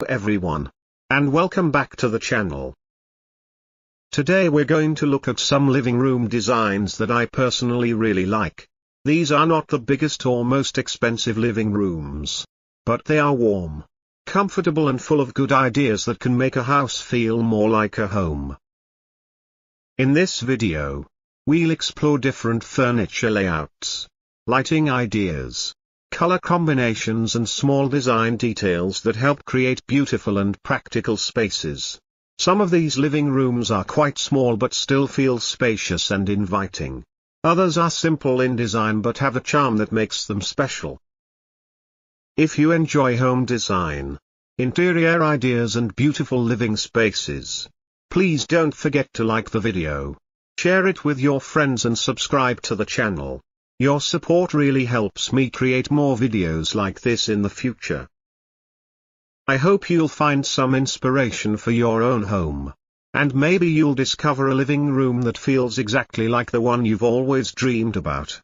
Everyone, and welcome back to the channel. Today we're going to look at some living room designs that I personally really like. These are not the biggest or most expensive living rooms, but they are warm, comfortable and full of good ideas that can make a house feel more like a home. In this video, we'll explore different furniture layouts, lighting ideas, color combinations and small design details that help create beautiful and practical spaces. Some of these living rooms are quite small but still feel spacious and inviting. Others are simple in design but have a charm that makes them special. If you enjoy home design, interior ideas and beautiful living spaces, please don't forget to like the video, share it with your friends and subscribe to the channel. Your support really helps me create more videos like this in the future. I hope you'll find some inspiration for your own home, and maybe you'll discover a living room that feels exactly like the one you've always dreamed about.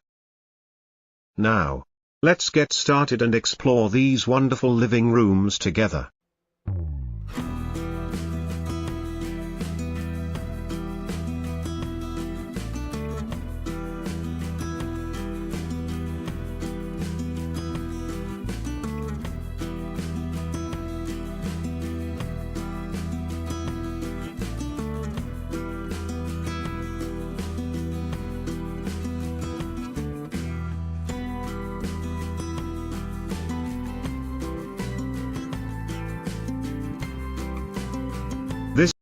Now, let's get started and explore these wonderful living rooms together. This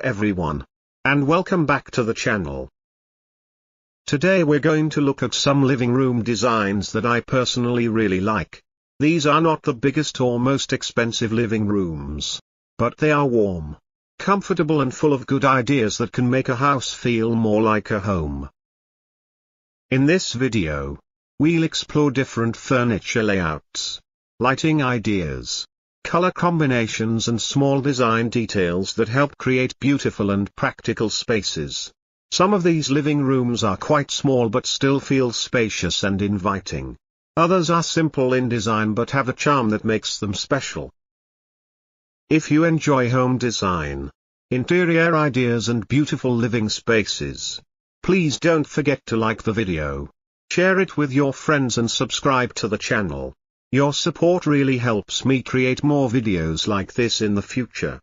everyone, and welcome back to the channel. Today we're going to look at some living room designs that I personally really like. These are not the biggest or most expensive living rooms, but they are warm, comfortable and full of good ideas that can make a house feel more like a home. In this video, we'll explore different furniture layouts, lighting ideas, color combinations and small design details that help create beautiful and practical spaces. Some of these living rooms are quite small but still feel spacious and inviting. Others are simple in design but have a charm that makes them special. If you enjoy home design, interior ideas and beautiful living spaces, please don't forget to like the video, share it with your friends and subscribe to the channel. Your support really helps me create more videos like this in the future.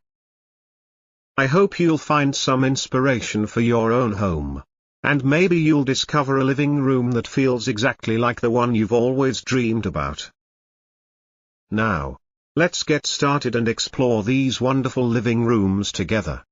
I hope you'll find some inspiration for your own home, and maybe you'll discover a living room that feels exactly like the one you've always dreamed about. Now, let's get started and explore these wonderful living rooms together.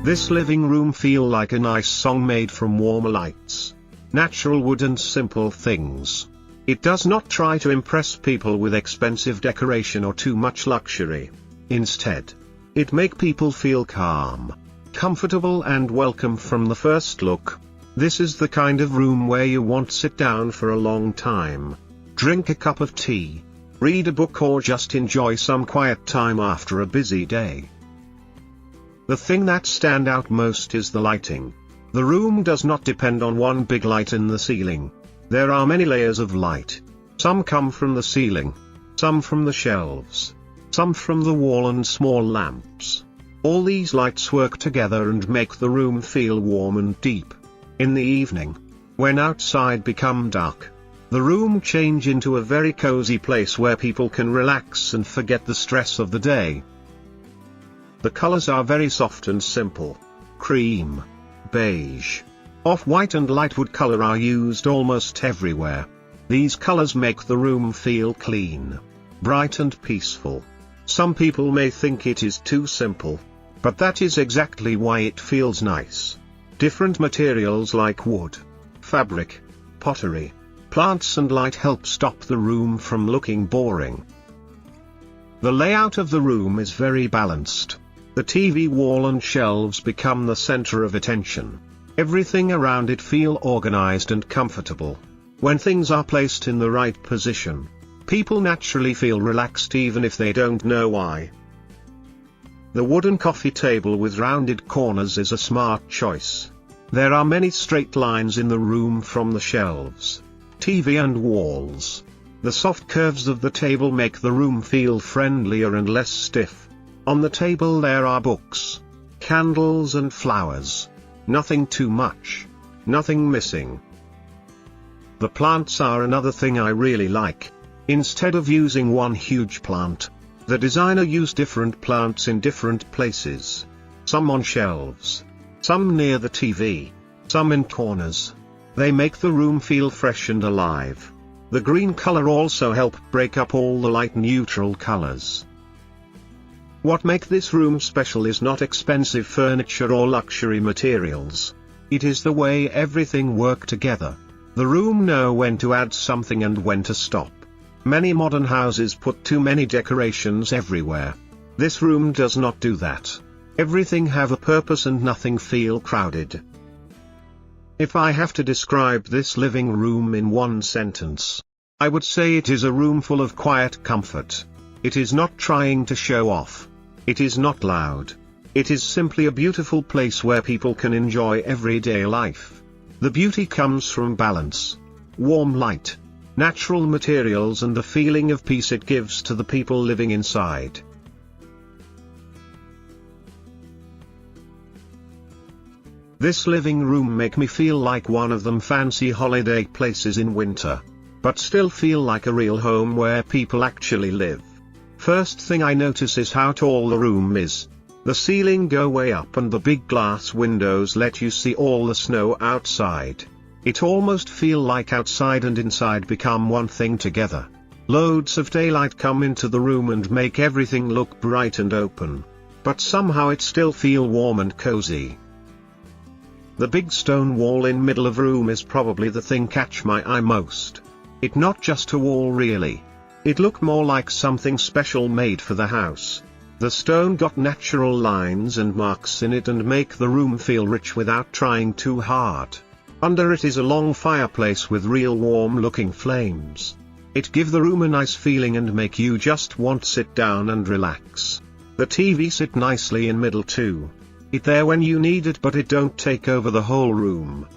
This living room feels like a nice song made from warmer lights, natural wood and simple things. It does not try to impress people with expensive decoration or too much luxury. Instead, it makes people feel calm, comfortable and welcome from the first look. This is the kind of room where you want to sit down for a long time, drink a cup of tea, read a book or just enjoy some quiet time after a busy day. The thing that stands out most is the lighting. The room does not depend on one big light in the ceiling. There are many layers of light. Some come from the ceiling, some from the shelves, some from the wall and small lamps. All these lights work together and make the room feel warm and deep. In the evening, when outside become dark, the room change into a very cozy place where people can relax and forget the stress of the day. The colors are very soft and simple. Cream, beige, off-white and light wood color are used almost everywhere. These colors make the room feel clean, bright and peaceful. Some people may think it is too simple, but that is exactly why it feels nice. Different materials like wood, fabric, pottery, plants and light help stop the room from looking boring. The layout of the room is very balanced. The TV wall and shelves become the center of attention. Everything around it feel organized and comfortable. When things are placed in the right position, people naturally feel relaxed even if they don't know why. The wooden coffee table with rounded corners is a smart choice. There are many straight lines in the room from the shelves, TV and walls. The soft curves of the table make the room feel friendlier and less stiff. On the table there are books, candles and flowers. Nothing too much, nothing missing. The plants are another thing I really like. Instead of using one huge plant, the designer used different plants in different places. Some on shelves, some near the TV, some in corners. They make the room feel fresh and alive. The green color also help break up all the light neutral colors. What makes this room special is not expensive furniture or luxury materials. It is the way everything work together. The room know when to add something and when to stop. Many modern houses put too many decorations everywhere. This room does not do that. Everything have a purpose and nothing feel crowded. If I have to describe this living room in one sentence, I would say it is a room full of quiet comfort. It is not trying to show off. It is not loud. It is simply a beautiful place where people can enjoy everyday life. The beauty comes from balance, warm light, natural materials and the feeling of peace it gives to the people living inside. This living room make me feel like one of them fancy holiday places in winter, but still feel like a real home where people actually live. First thing I notice is how tall the room is. The ceiling go way up and the big glass windows let you see all the snow outside. It almost feel like outside and inside become one thing together. Loads of daylight come into the room and make everything look bright and open. But somehow it still feel warm and cozy. The big stone wall in middle of room is probably the thing catch my eye most. It not just a wall really. It look more like something special made for the house. The stone got natural lines and marks in it and make the room feel rich without trying too hard. Under it is a long fireplace with real warm looking flames. It give the room a nice feeling and make you just want sit down and relax. The TV sit nicely in middle too. It there when you need it but it don't take over the whole room.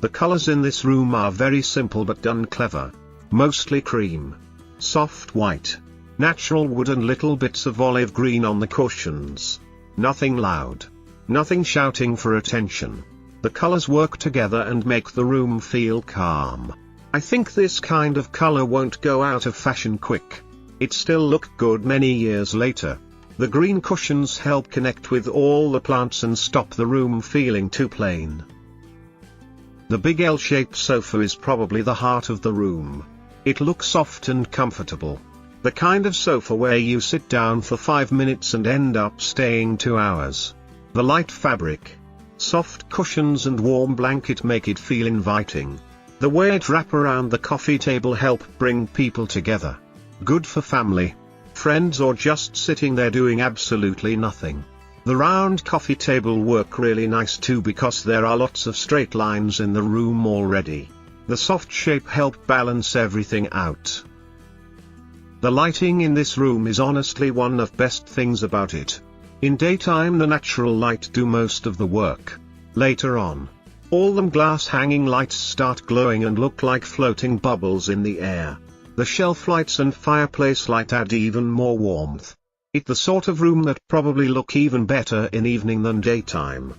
The colors in this room are very simple but done clever. Mostly cream, soft white, natural wood and little bits of olive green on the cushions. Nothing loud. Nothing shouting for attention. The colors work together and make the room feel calm. I think this kind of color won't go out of fashion quick. It still look good many years later. The green cushions help connect with all the plants and stop the room feeling too plain. The big L-shaped sofa is probably the heart of the room. It looks soft and comfortable. The kind of sofa where you sit down for 5 minutes and end up staying 2 hours. The light fabric, soft cushions and warm blanket make it feel inviting. The way it wrap around the coffee table help bring people together. Good for family, friends or just sitting there doing absolutely nothing. The round coffee table work really nice too because there are lots of straight lines in the room already. The soft shape help balance everything out. The lighting in this room is honestly one of best things about it. In daytime the natural light do most of the work. Later on, all them glass hanging lights start glowing and look like floating bubbles in the air. The shelf lights and fireplace light add even more warmth. It's the sort of room that probably look even better in evening than daytime.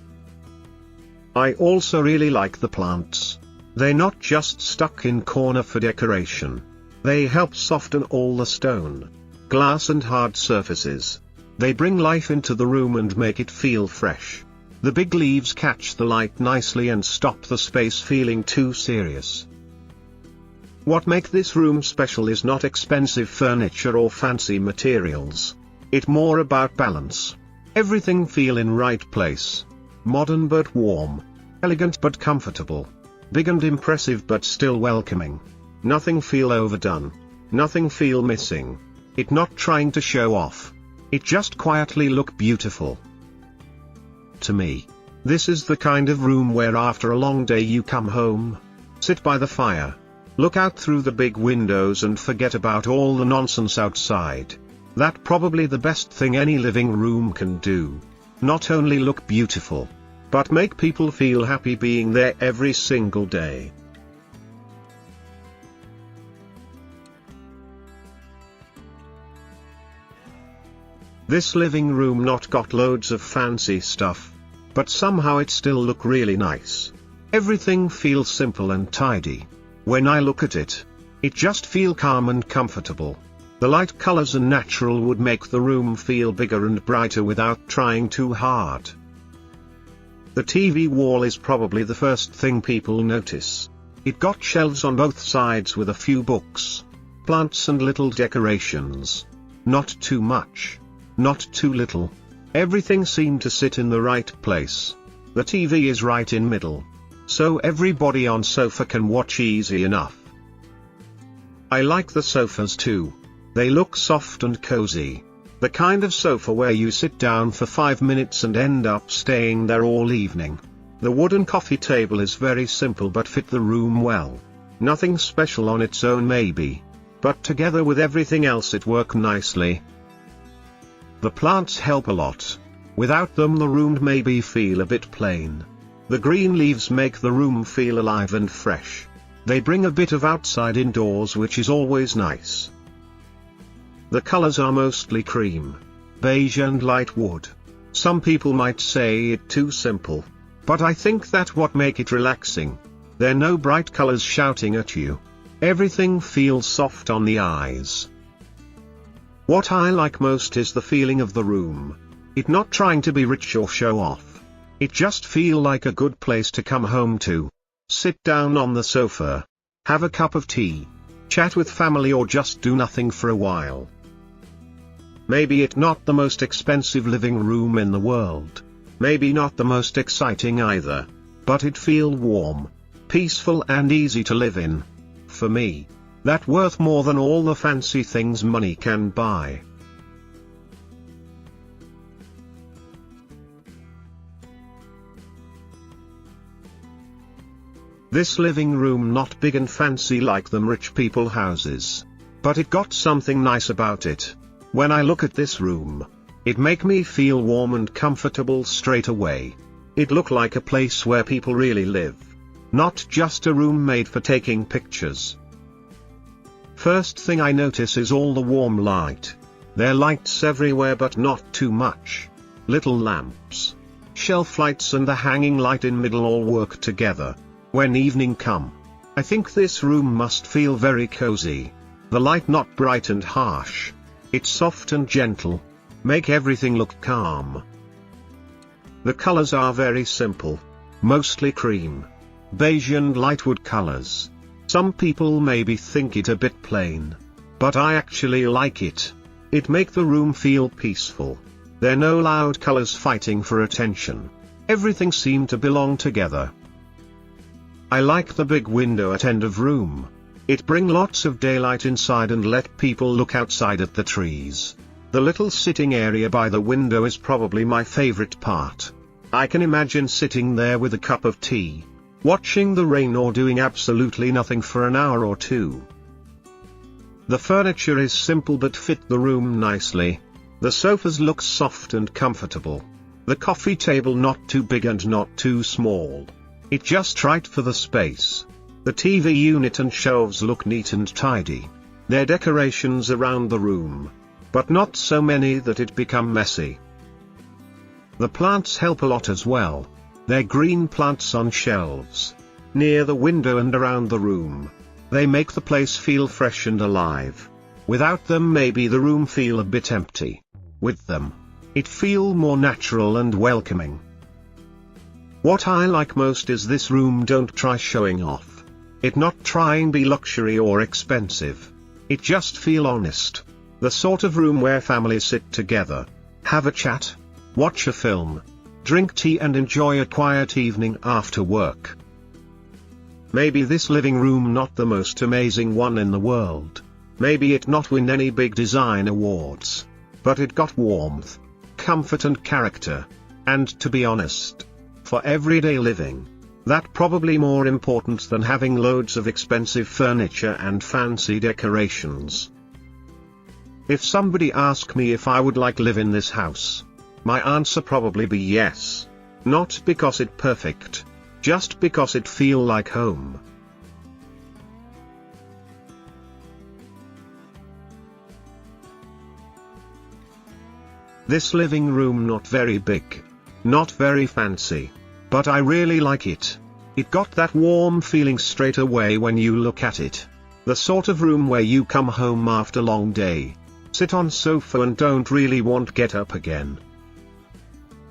I also really like the plants. They're not just stuck in corner for decoration. They help soften all the stone, glass and hard surfaces. They bring life into the room and make it feel fresh. The big leaves catch the light nicely and stop the space feeling too serious. What makes this room special is not expensive furniture or fancy materials. It's more about balance. Everything feel in right place. Modern but warm. Elegant but comfortable. Big and impressive but still welcoming. Nothing feel overdone. Nothing feel missing. It not trying to show off. It just quietly look beautiful. To me, this is the kind of room where after a long day you come home, sit by the fire, look out through the big windows and forget about all the nonsense outside. That's probably the best thing any living room can do. Not only look beautiful, but make people feel happy being there every single day. This living room not got loads of fancy stuff, but somehow it still look really nice. Everything feels simple and tidy. When I look at it, it just feel calm and comfortable. The light colors and natural wood make the room feel bigger and brighter without trying too hard. The TV wall is probably the first thing people notice. It got shelves on both sides with a few books, plants and little decorations. Not too much. Not too little. Everything seemed to sit in the right place. The TV is right in middle, so everybody on sofa can watch easy enough. I like the sofas too. They look soft and cozy. The kind of sofa where you sit down for 5 minutes and end up staying there all evening. The wooden coffee table is very simple but fit the room well. Nothing special on its own maybe, but together with everything else it works nicely. The plants help a lot. Without them the room maybe feel a bit plain. The green leaves make the room feel alive and fresh. They bring a bit of outside indoors which is always nice. The colors are mostly cream, beige and light wood. Some people might say it too simple, but I think that what make it relaxing. There no bright colors shouting at you. Everything feels soft on the eyes. What I like most is the feeling of the room. It not trying to be rich or show off. It just feel like a good place to come home to. Sit down on the sofa, have a cup of tea, chat with family or just do nothing for a while. Maybe it not the most expensive living room in the world. Maybe not the most exciting either. But it feel warm, peaceful and easy to live in. For me, that worth more than all the fancy things money can buy. This living room not big and fancy like them rich people houses. But it got something nice about it. When I look at this room, it make me feel warm and comfortable straight away. It look like a place where people really live. Not just a room made for taking pictures. First thing I notice is all the warm light. There are lights everywhere but not too much. Little lamps, shelf lights and the hanging light in middle all work together. When evening come, I think this room must feel very cozy. The light not bright and harsh. It's soft and gentle. Make everything look calm. The colors are very simple. Mostly cream, beige and light wood colors. Some people maybe think it a bit plain, but I actually like it. It make the room feel peaceful. There no loud colors fighting for attention. Everything seem to belong together. I like the big window at end of room. It bring lots of daylight inside and let people look outside at the trees. The little sitting area by the window is probably my favorite part. I can imagine sitting there with a cup of tea, watching the rain or doing absolutely nothing for an hour or two. The furniture is simple but fit the room nicely. The sofas look soft and comfortable. The coffee table not too big and not too small. It just right for the space. The TV unit and shelves look neat and tidy. There are decorations around the room, but not so many that it become messy. The plants help a lot as well. They're green plants on shelves, near the window and around the room. They make the place feel fresh and alive. Without them maybe the room feel a bit empty. With them, it feel more natural and welcoming. What I like most is this room don't try showing off. It not trying be luxury or expensive. It just feel honest. The sort of room where families sit together, have a chat, watch a film, drink tea and enjoy a quiet evening after work. Maybe this living room not the most amazing one in the world. Maybe it not win any big design awards. But it got warmth, comfort and character. And to be honest, for everyday living, that probably more important than having loads of expensive furniture and fancy decorations. If somebody asked me if I would like live in this house, my answer probably be yes. Not because it perfect, just because it feel like home. This living room not very big, not very fancy, but I really like it. It got that warm feeling straight away when you look at it. The sort of room where you come home after a long day, sit on sofa and don't really want get up again.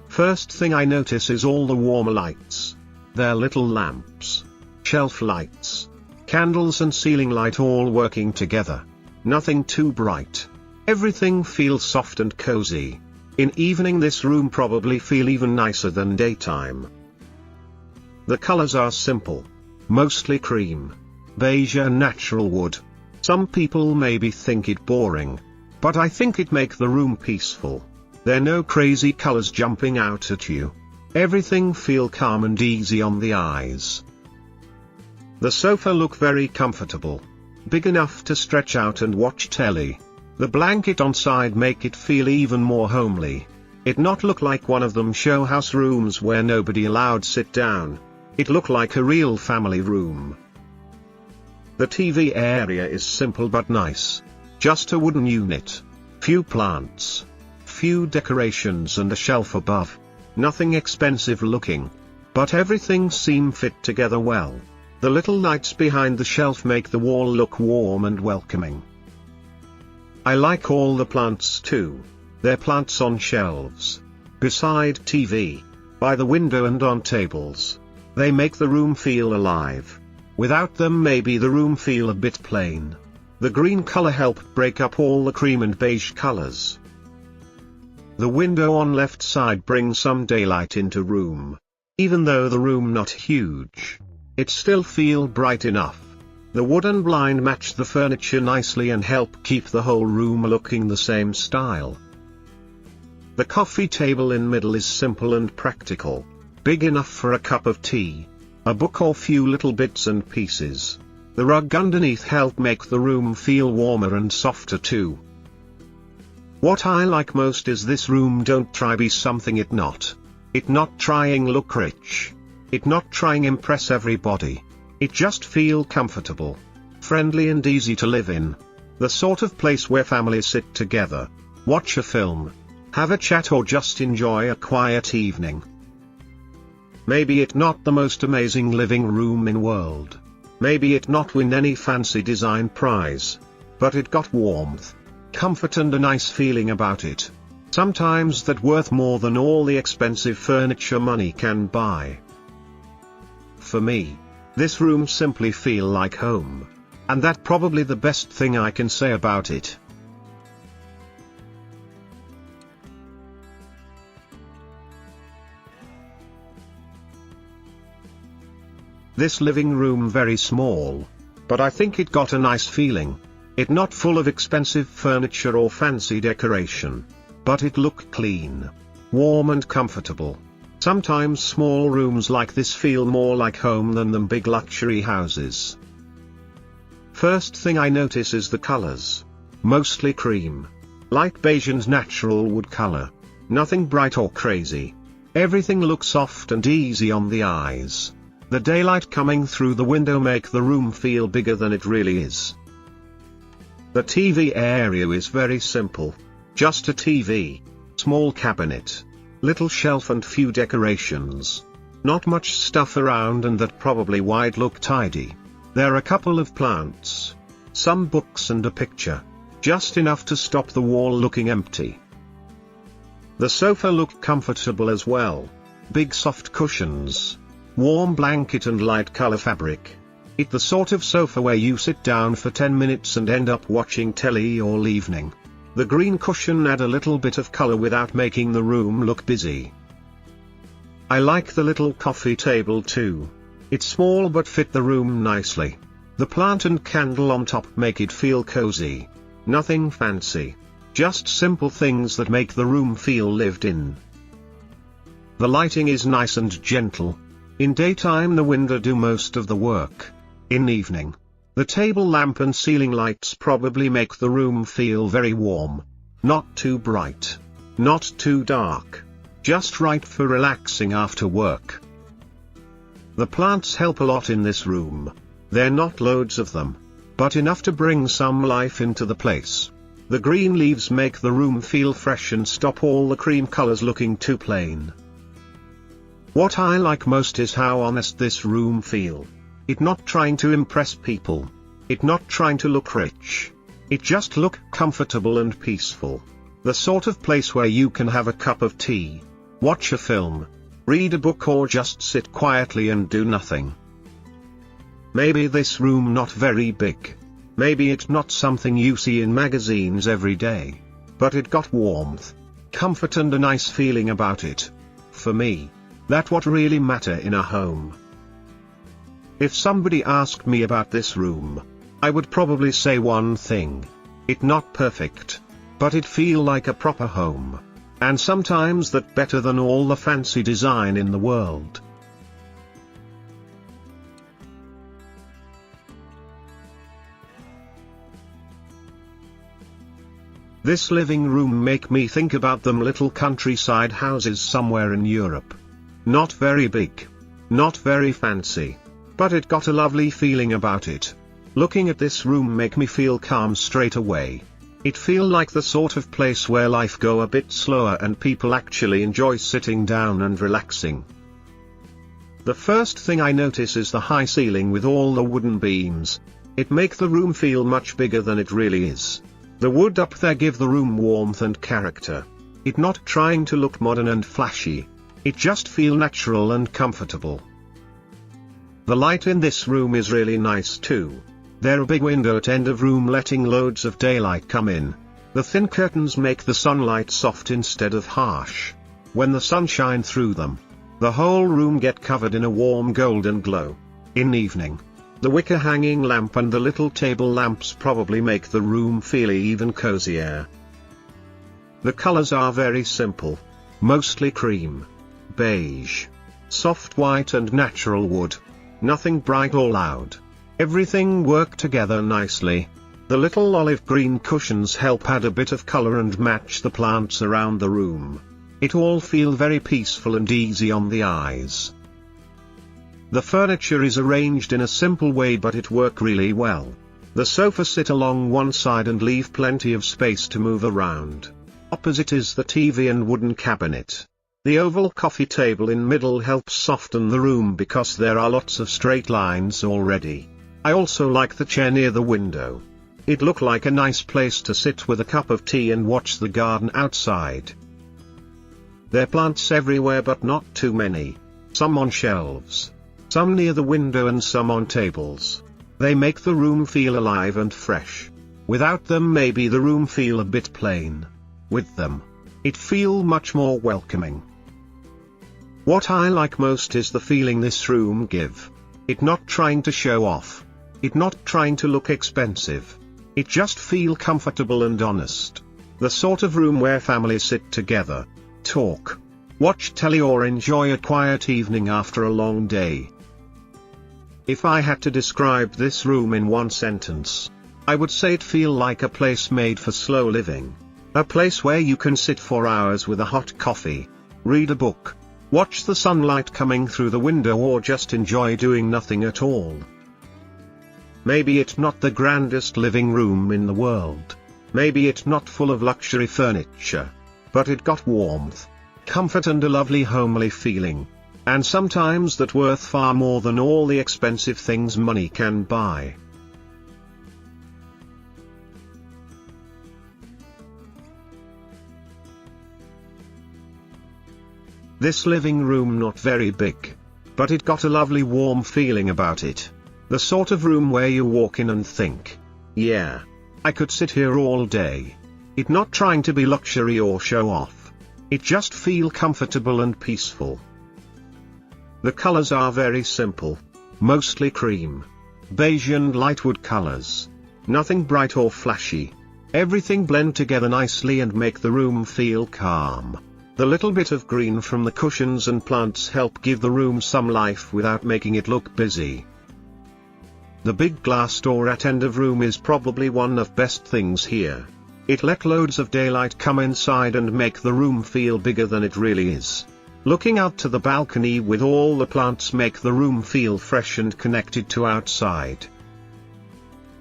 First thing I notice is all the warmer lights. They're little lamps, shelf lights, candles and ceiling light all working together. Nothing too bright. Everything feels soft and cozy. In evening this room probably feel even nicer than daytime. The colors are simple. Mostly cream, beige and natural wood. Some people maybe think it boring, but I think it make the room peaceful. There no crazy colors jumping out at you. Everything feel calm and easy on the eyes. The sofa look very comfortable. Big enough to stretch out and watch telly. The blanket on side make it feel even more homely. It not look like one of them show house rooms where nobody allowed sit down. It look like a real family room. The TV area is simple but nice. Just a wooden unit. Few plants. Few decorations and a shelf above. Nothing expensive looking. But everything seem fit together well. The little lights behind the shelf make the wall look warm and welcoming. I like all the plants too. They're plants on shelves, beside TV, by the window and on tables. They make the room feel alive. Without them maybe the room feel a bit plain. The green color help break up all the cream and beige colors. The window on left side brings some daylight into room. Even though the room not huge, it still feel bright enough. The wooden blind match the furniture nicely and help keep the whole room looking the same style. The coffee table in middle is simple and practical. Big enough for a cup of tea, a book or few little bits and pieces. The rug underneath help make the room feel warmer and softer too. What I like most is this room don't try be something it not. It not trying look rich. It not trying impress everybody. It just feel comfortable, friendly and easy to live in. The sort of place where families sit together, watch a film, have a chat or just enjoy a quiet evening. Maybe it not the most amazing living room in world. Maybe it not win any fancy design prize. But it got warmth, comfort and a nice feeling about it. Sometimes that worth more than all the expensive furniture money can buy. For me, this room simply feel like home. And that probably the best thing I can say about it. This living room very small, but I think it got a nice feeling. It not full of expensive furniture or fancy decoration, but it look clean, warm and comfortable. Sometimes small rooms like this feel more like home than them big luxury houses. First thing I notice is the colors. Mostly cream, light beige and natural wood color. Nothing bright or crazy. Everything looks soft and easy on the eyes. The daylight coming through the window make the room feel bigger than it really is. The TV area is very simple. Just a TV, small cabinet, little shelf and few decorations. Not much stuff around, and that probably why it look tidy. There are a couple of plants, some books and a picture. Just enough to stop the wall looking empty. The sofa looked comfortable as well. Big soft cushions, warm blanket and light color fabric. It's the sort of sofa where you sit down for 10 minutes and end up watching telly all evening. The green cushion add a little bit of color without making the room look busy. I like the little coffee table too. It's small but fit the room nicely. The plant and candle on top make it feel cozy. Nothing fancy. Just simple things that make the room feel lived in. The lighting is nice and gentle. In daytime the window do most of the work. In evening, the table lamp and ceiling lights probably make the room feel very warm. Not too bright. Not too dark. Just right for relaxing after work. The plants help a lot in this room. They're not loads of them, but enough to bring some life into the place. The green leaves make the room feel fresh and stop all the cream colors looking too plain. What I like most is how honest this room feel. It not trying to impress people. It not trying to look rich. It just look comfortable and peaceful. The sort of place where you can have a cup of tea, watch a film, read a book or just sit quietly and do nothing. Maybe this room not very big. Maybe it's not something you see in magazines every day. But it got warmth, comfort and a nice feeling about it. For me, that's what really matter in a home. If somebody asked me about this room, I would probably say one thing. It not perfect, but it feel like a proper home. And sometimes that better than all the fancy design in the world. This living room make me think about them little countryside houses somewhere in Europe. Not very big. Not very fancy. But it got a lovely feeling about it. Looking at this room make me feel calm straight away. It feel like the sort of place where life go a bit slower and people actually enjoy sitting down and relaxing. The first thing I notice is the high ceiling with all the wooden beams. It make the room feel much bigger than it really is. The wood up there give the room warmth and character. It not trying to look modern and flashy. It just feel natural and comfortable. The light in this room is really nice too. There a big window at end of room letting loads of daylight come in. The thin curtains make the sunlight soft instead of harsh. When the sun shine through them, the whole room get covered in a warm golden glow. In evening, the wicker hanging lamp and the little table lamps probably make the room feel even cozier. The colors are very simple. Mostly cream, beige, soft white and natural wood. Nothing bright or loud. Everything work together nicely. The little olive green cushions help add a bit of color and match the plants around the room. It all feel very peaceful and easy on the eyes. The furniture is arranged in a simple way but it work really well. The sofa sit along one side and leave plenty of space to move around. Opposite is the TV and wooden cabinet. The oval coffee table in middle helps soften the room because there are lots of straight lines already. I also like the chair near the window. It look like a nice place to sit with a cup of tea and watch the garden outside. There are plants everywhere but not too many. Some on shelves. Some near the window and some on tables. They make the room feel alive and fresh. Without them maybe the room feel a bit plain. With them, it feel much more welcoming. What I like most is the feeling this room give. It not trying to show off. It not trying to look expensive. It just feel comfortable and honest. The sort of room where families sit together, talk, watch telly or enjoy a quiet evening after a long day. If I had to describe this room in one sentence, I would say it feel like a place made for slow living. A place where you can sit for hours with a hot coffee, read a book, watch the sunlight coming through the window, or just enjoy doing nothing at all. Maybe it's not the grandest living room in the world. Maybe it's not full of luxury furniture. But it got warmth, comfort and a lovely homely feeling. And sometimes that worth far more than all the expensive things money can buy. This living room not very big. But it got a lovely warm feeling about it. The sort of room where you walk in and think, yeah, I could sit here all day. It not trying to be luxury or show off. It just feel comfortable and peaceful. The colors are very simple. Mostly cream, beige and light wood colors. Nothing bright or flashy. Everything blend together nicely and make the room feel calm. The little bit of green from the cushions and plants help give the room some life without making it look busy. The big glass door at end of room is probably one of best things here. It let loads of daylight come inside and make the room feel bigger than it really is. Looking out to the balcony with all the plants make the room feel fresh and connected to outside.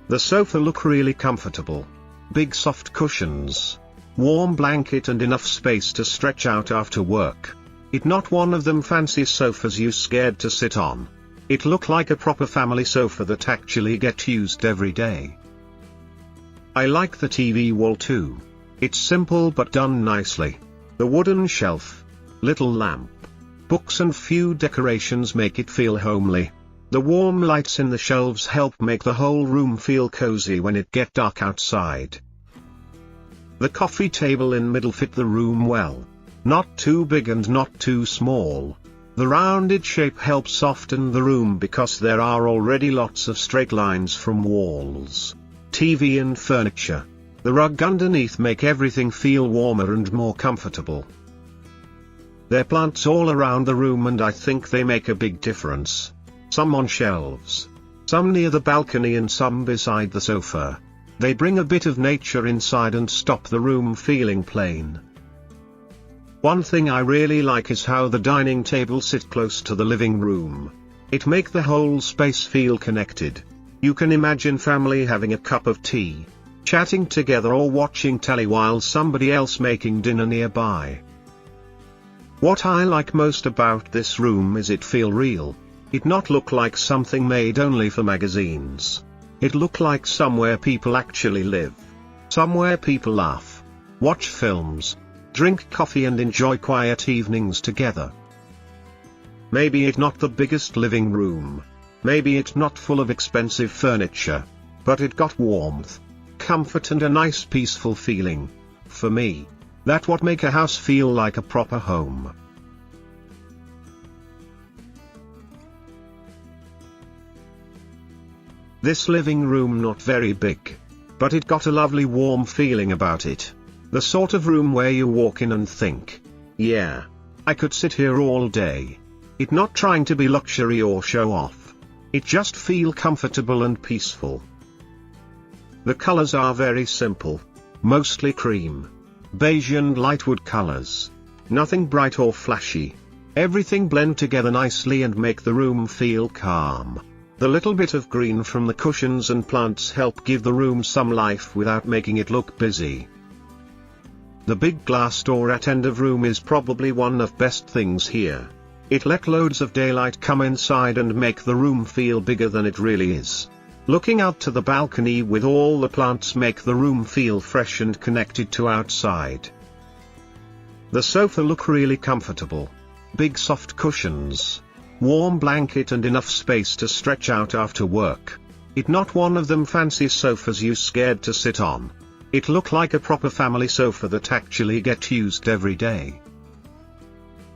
The sofa look really comfortable. Big soft cushions, warm blanket and enough space to stretch out after work. It not one of them fancy sofas you scared to sit on. It look like a proper family sofa that actually get used every day. I like the TV wall too. It's simple but done nicely. The wooden shelf, little lamp, books and few decorations make it feel homely. The warm lights in the shelves help make the whole room feel cozy when it get dark outside. The coffee table in middle fit the room well. Not too big and not too small. The rounded shape helps soften the room because there are already lots of straight lines from walls, TV and furniture. The rug underneath make everything feel warmer and more comfortable. There are plants all around the room and I think they make a big difference. Some on shelves, some near the balcony and some beside the sofa. They bring a bit of nature inside and stop the room feeling plain. One thing I really like is how the dining table sit close to the living room. It make the whole space feel connected. You can imagine family having a cup of tea, chatting together or watching telly while somebody else making dinner nearby. What I like most about this room is it feel real. It not look like something made only for magazines. It look like somewhere people actually live. Somewhere people laugh, watch films, drink coffee and enjoy quiet evenings together. Maybe it's not the biggest living room. Maybe it's not full of expensive furniture. But it got warmth, comfort and a nice peaceful feeling. For me, that's what make a house feel like a proper home. This living room not very big. But it got a lovely warm feeling about it. The sort of room where you walk in and think, yeah, I could sit here all day. It not trying to be luxury or show off. It just feel comfortable and peaceful. The colors are very simple. Mostly cream, beige and light wood colors. Nothing bright or flashy. Everything blend together nicely and make the room feel calm. The little bit of green from the cushions and plants help give the room some life without making it look busy. The big glass door at end of room is probably one of best things here. It let loads of daylight come inside and make the room feel bigger than it really is. Looking out to the balcony with all the plants make the room feel fresh and connected to outside. The sofa look really comfortable. Big soft cushions, warm blanket and enough space to stretch out after work. It not one of them fancy sofas you scared to sit on. It look like a proper family sofa that actually get used every day.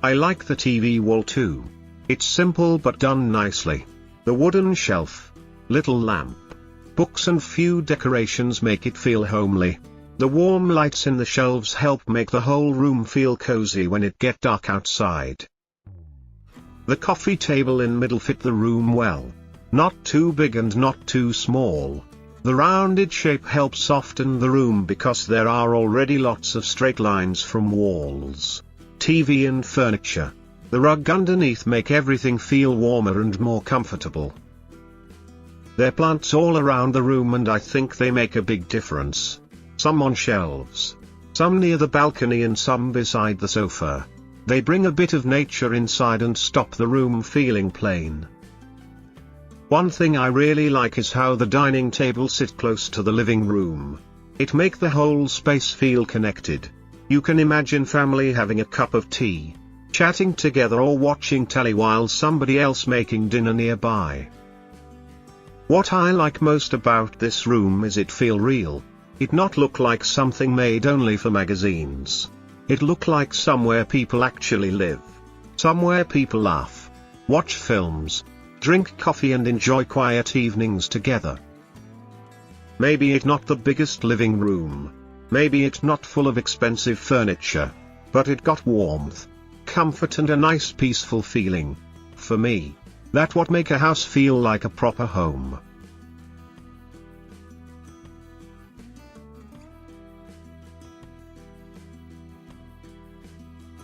I like the TV wall too. It's simple but done nicely. The wooden shelf, little lamp, books and few decorations make it feel homely. The warm lights in the shelves help make the whole room feel cozy when it get dark outside. The coffee table in middle fit the room well. Not too big and not too small. The rounded shape helps soften the room because there are already lots of straight lines from walls, TV and furniture. The rug underneath make everything feel warmer and more comfortable. There are plants all around the room and I think they make a big difference. Some on shelves, some near the balcony and some beside the sofa. They bring a bit of nature inside and stop the room feeling plain. One thing I really like is how the dining table sits close to the living room. It makes the whole space feel connected. You can imagine family having a cup of tea, chatting together or watching telly while somebody else making dinner nearby. What I like most about this room is it feel real. It not look like something made only for magazines. It look like somewhere people actually live. Somewhere people laugh, watch films, drink coffee and enjoy quiet evenings together. Maybe it not the biggest living room. Maybe it not full of expensive furniture. But it got warmth, comfort and a nice peaceful feeling. For me, that what make a house feel like a proper home.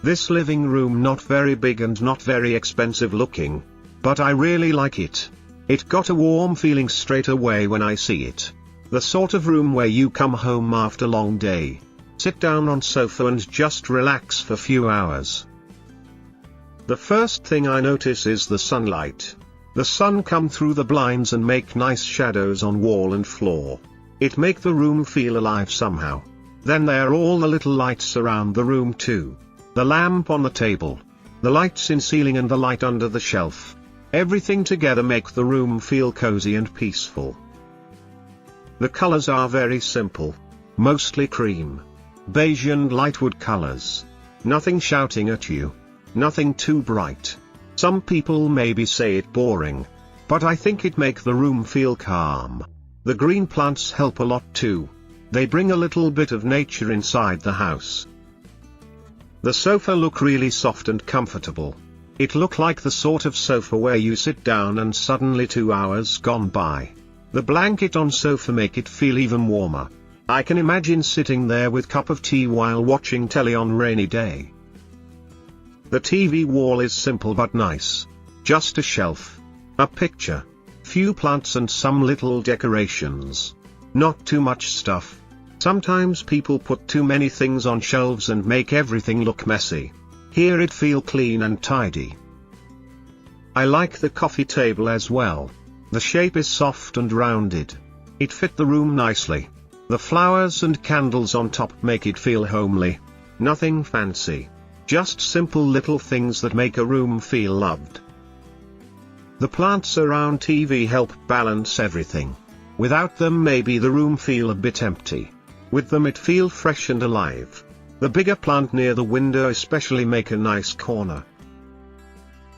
This living room not very big and not very expensive looking, but I really like it. It got a warm feeling straight away when I see it. The sort of room where you come home after a long day, sit down on sofa and just relax for few hours. The first thing I notice is the sunlight. The sun come through the blinds and make nice shadows on wall and floor. It make the room feel alive somehow. Then there are all the little lights around the room too. The lamp on the table, the lights in ceiling and the light under the shelf. Everything together make the room feel cozy and peaceful. The colors are very simple. Mostly cream, beige and light wood colors. Nothing shouting at you. Nothing too bright. Some people maybe say it boring, but I think it make the room feel calm. The green plants help a lot too. They bring a little bit of nature inside the house. The sofa look really soft and comfortable. It look like the sort of sofa where you sit down and suddenly 2 hours gone by. The blanket on sofa make it feel even warmer. I can imagine sitting there with cup of tea while watching telly on rainy day. The TV wall is simple but nice. Just a shelf, a picture, few plants and some little decorations. Not too much stuff. Sometimes people put too many things on shelves and make everything look messy. Here it feel clean and tidy. I like the coffee table as well. The shape is soft and rounded. It fit the room nicely. The flowers and candles on top make it feel homely. Nothing fancy. Just simple little things that make a room feel loved. The plants around TV help balance everything. Without them maybe the room feel a bit empty. With them it feel fresh and alive. The bigger plant near the window especially make a nice corner.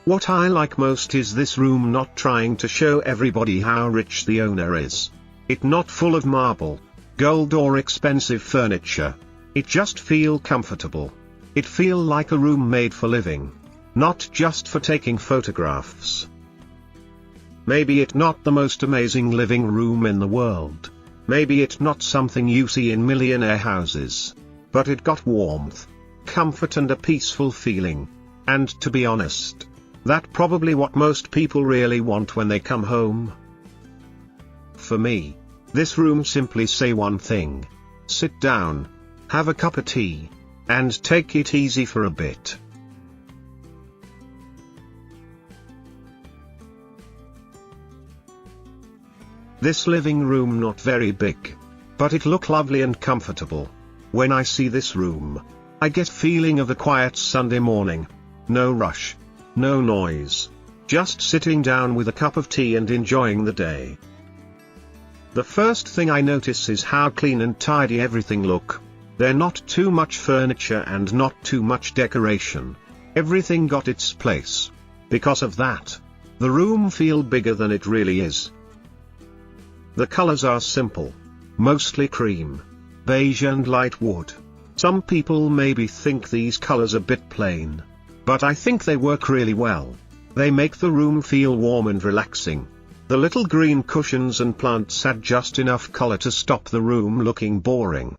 What I like most is this room not trying to show everybody how rich the owner is. It not full of marble, gold or expensive furniture. It just feel comfortable. It feel like a room made for living, not just for taking photographs. Maybe it not the most amazing living room in the world. Maybe it not something you see in millionaire houses. But it got warmth, comfort and a peaceful feeling. And to be honest, that probably what most people really want when they come home. For me, this room simply say one thing. Sit down, have a cup of tea, and take it easy for a bit. This living room not very big, but it look lovely and comfortable. When I see this room, I get feeling of a quiet Sunday morning. No rush, no noise, just sitting down with a cup of tea and enjoying the day. The first thing I notice is how clean and tidy everything look. There not too much furniture and not too much decoration. Everything got its place. Because of that, the room feel bigger than it really is. The colors are simple. Mostly cream, beige and light wood. Some people maybe think these colors a bit plain. But I think they work really well. They make the room feel warm and relaxing. The little green cushions and plants add just enough color to stop the room looking boring.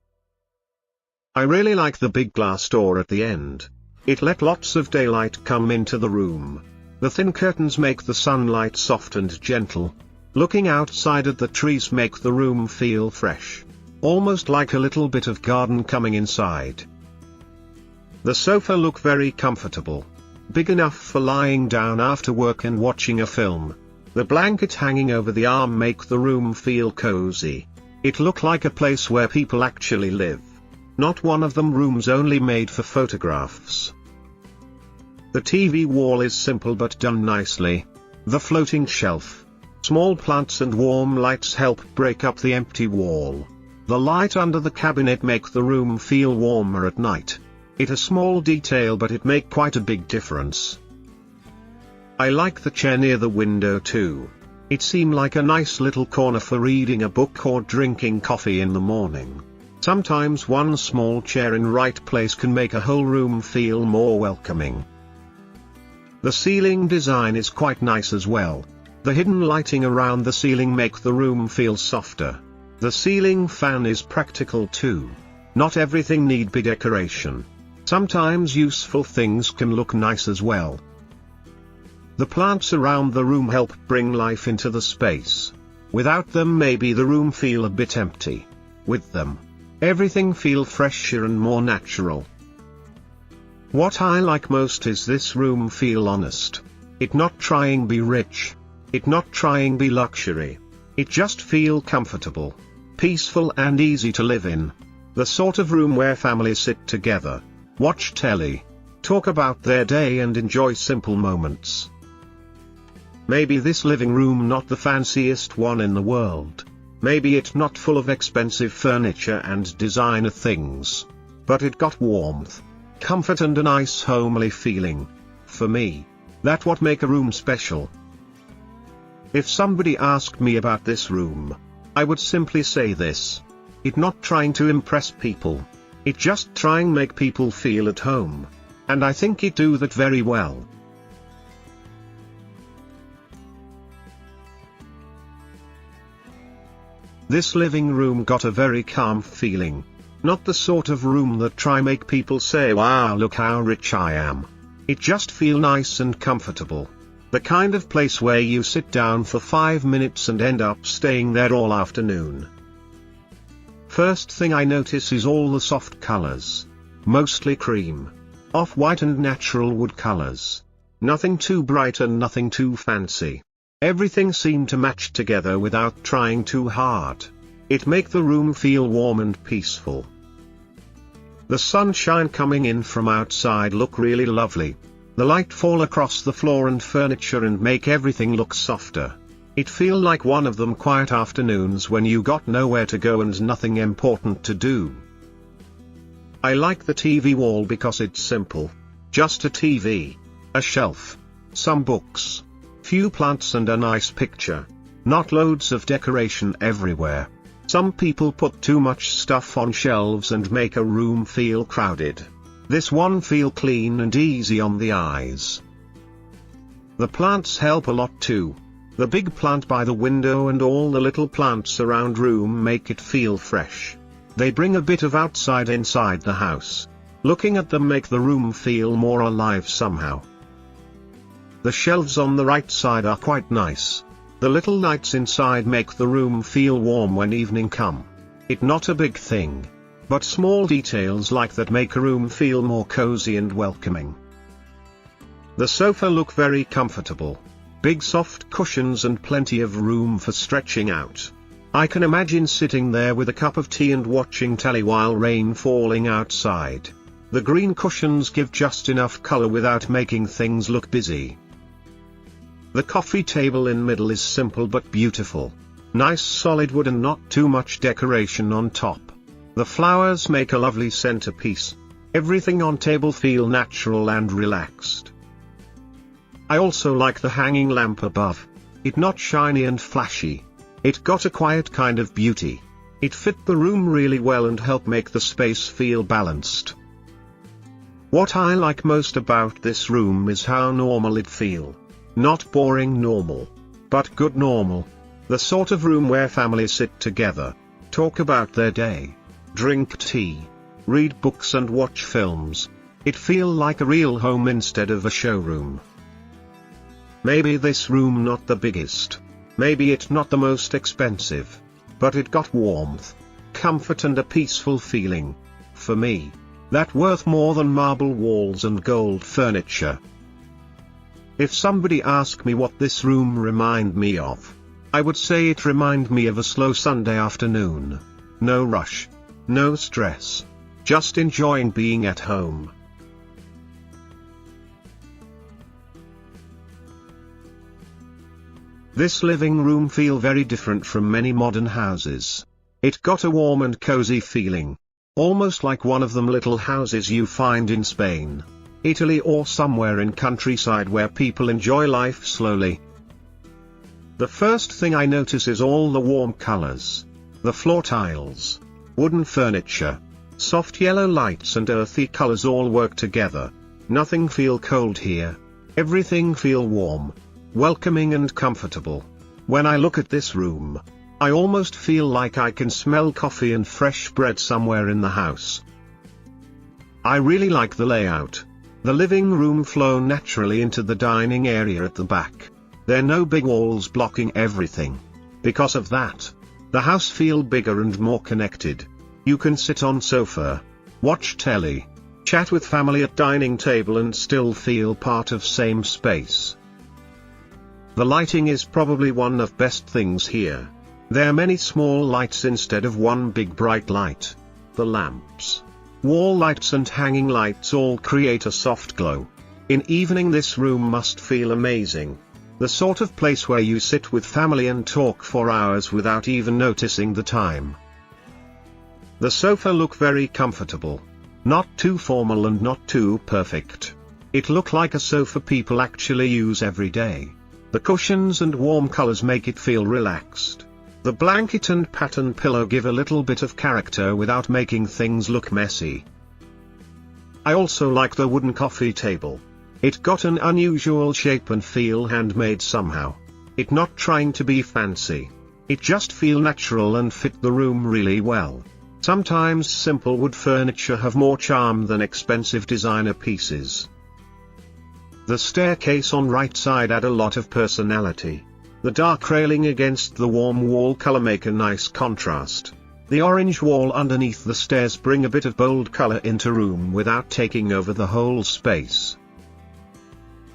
I really like the big glass door at the end. It let lots of daylight come into the room. The thin curtains make the sunlight soft and gentle. Looking outside at the trees make the room feel fresh. Almost like a little bit of garden coming inside. The sofa look very comfortable. Big enough for lying down after work and watching a film. The blanket hanging over the arm make the room feel cozy. It look like a place where people actually live. Not one of them rooms only made for photographs. The TV wall is simple but done nicely. The floating shelf, small plants and warm lights help break up the empty wall. The light under the cabinet make the room feel warmer at night. It a small detail but it make quite a big difference. I like the chair near the window too. It seem like a nice little corner for reading a book or drinking coffee in the morning. Sometimes one small chair in right place can make a whole room feel more welcoming. The ceiling design is quite nice as well. The hidden lighting around the ceiling make the room feel softer. The ceiling fan is practical too. Not everything need be decoration. Sometimes useful things can look nice as well. The plants around the room help bring life into the space. Without them maybe the room feel a bit empty. With them, everything feel fresher and more natural. What I like most is this room feel honest. It not trying be rich. It not trying be luxury. It just feel comfortable, peaceful and easy to live in. The sort of room where families sit together, watch telly, talk about their day and enjoy simple moments. Maybe this living room not the fanciest one in the world. Maybe it not full of expensive furniture and designer things. But it got warmth, comfort and a nice homely feeling. For me, that what make a room special. If somebody asked me about this room, I would simply say this. It not trying to impress people. It just trying make people feel at home. And I think it do that very well. This living room got a very calm feeling. Not the sort of room that try make people say wow look how rich I am. It just feel nice and comfortable. The kind of place where you sit down for 5 minutes and end up staying there all afternoon. First thing I notice is all the soft colors. Mostly cream, off-white and natural wood colors. Nothing too bright and nothing too fancy. Everything seemed to match together without trying too hard. It make the room feel warm and peaceful. The sunshine coming in from outside look really lovely. The light fall across the floor and furniture and make everything look softer. It feel like one of them quiet afternoons when you got nowhere to go and nothing important to do. I like the TV wall because it's simple. Just a TV, a shelf, some books, few plants and a nice picture. Not loads of decoration everywhere. Some people put too much stuff on shelves and make a room feel crowded. This one feel clean and easy on the eyes. The plants help a lot too. The big plant by the window and all the little plants around room make it feel fresh. They bring a bit of outside inside the house. Looking at them make the room feel more alive somehow. The shelves on the right side are quite nice. The little lights inside make the room feel warm when evening come. It not a big thing. But small details like that make a room feel more cozy and welcoming. The sofa look very comfortable. Big soft cushions and plenty of room for stretching out. I can imagine sitting there with a cup of tea and watching telly while rain falling outside. The green cushions give just enough color without making things look busy. The coffee table in middle is simple but beautiful. Nice solid wood and not too much decoration on top. The flowers make a lovely centerpiece. Everything on table feel natural and relaxed. I also like the hanging lamp above. It not shiny and flashy. It got a quiet kind of beauty. It fit the room really well and help make the space feel balanced. What I like most about this room is how normal it feel. Not boring normal, but good normal. The sort of room where families sit together, talk about their day, drink tea, read books and watch films. It feels like a real home instead of a showroom. Maybe this room not the biggest. Maybe it not the most expensive. But it got warmth, comfort and a peaceful feeling. For me, that worth more than marble walls and gold furniture. If somebody asked me what this room remind me of, I would say it remind me of a slow Sunday afternoon. No rush, no stress, just enjoying being at home. This living room feel very different from many modern houses. It got a warm and cozy feeling. Almost like one of them little houses you find in Spain, Italy or somewhere in countryside where people enjoy life slowly. The first thing I notice is all the warm colors. The floor tiles, wooden furniture, soft yellow lights and earthy colors all work together. Nothing feel cold here. Everything feel warm, welcoming and comfortable. When I look at this room, I almost feel like I can smell coffee and fresh bread somewhere in the house. I really like the layout. The living room flow naturally into the dining area at the back. There are no big walls blocking everything. Because of that, the house feel bigger and more connected. You can sit on sofa, watch telly, chat with family at dining table and still feel part of same space. The lighting is probably one of best things here. There are many small lights instead of one big bright light. The lamps, wall lights and hanging lights all create a soft glow. In evening this room must feel amazing. The sort of place where you sit with family and talk for hours without even noticing the time. The sofa look very comfortable. Not too formal and not too perfect. It look like a sofa people actually use every day. The cushions and warm colors make it feel relaxed. The blanket and pattern pillow give a little bit of character without making things look messy. I also like the wooden coffee table. It got an unusual shape and feel handmade somehow. It not trying to be fancy. It just feel natural and fit the room really well. Sometimes simple wood furniture have more charm than expensive designer pieces. The staircase on right side add a lot of personality. The dark railing against the warm wall color make a nice contrast. The orange wall underneath the stairs bring a bit of bold color into room without taking over the whole space.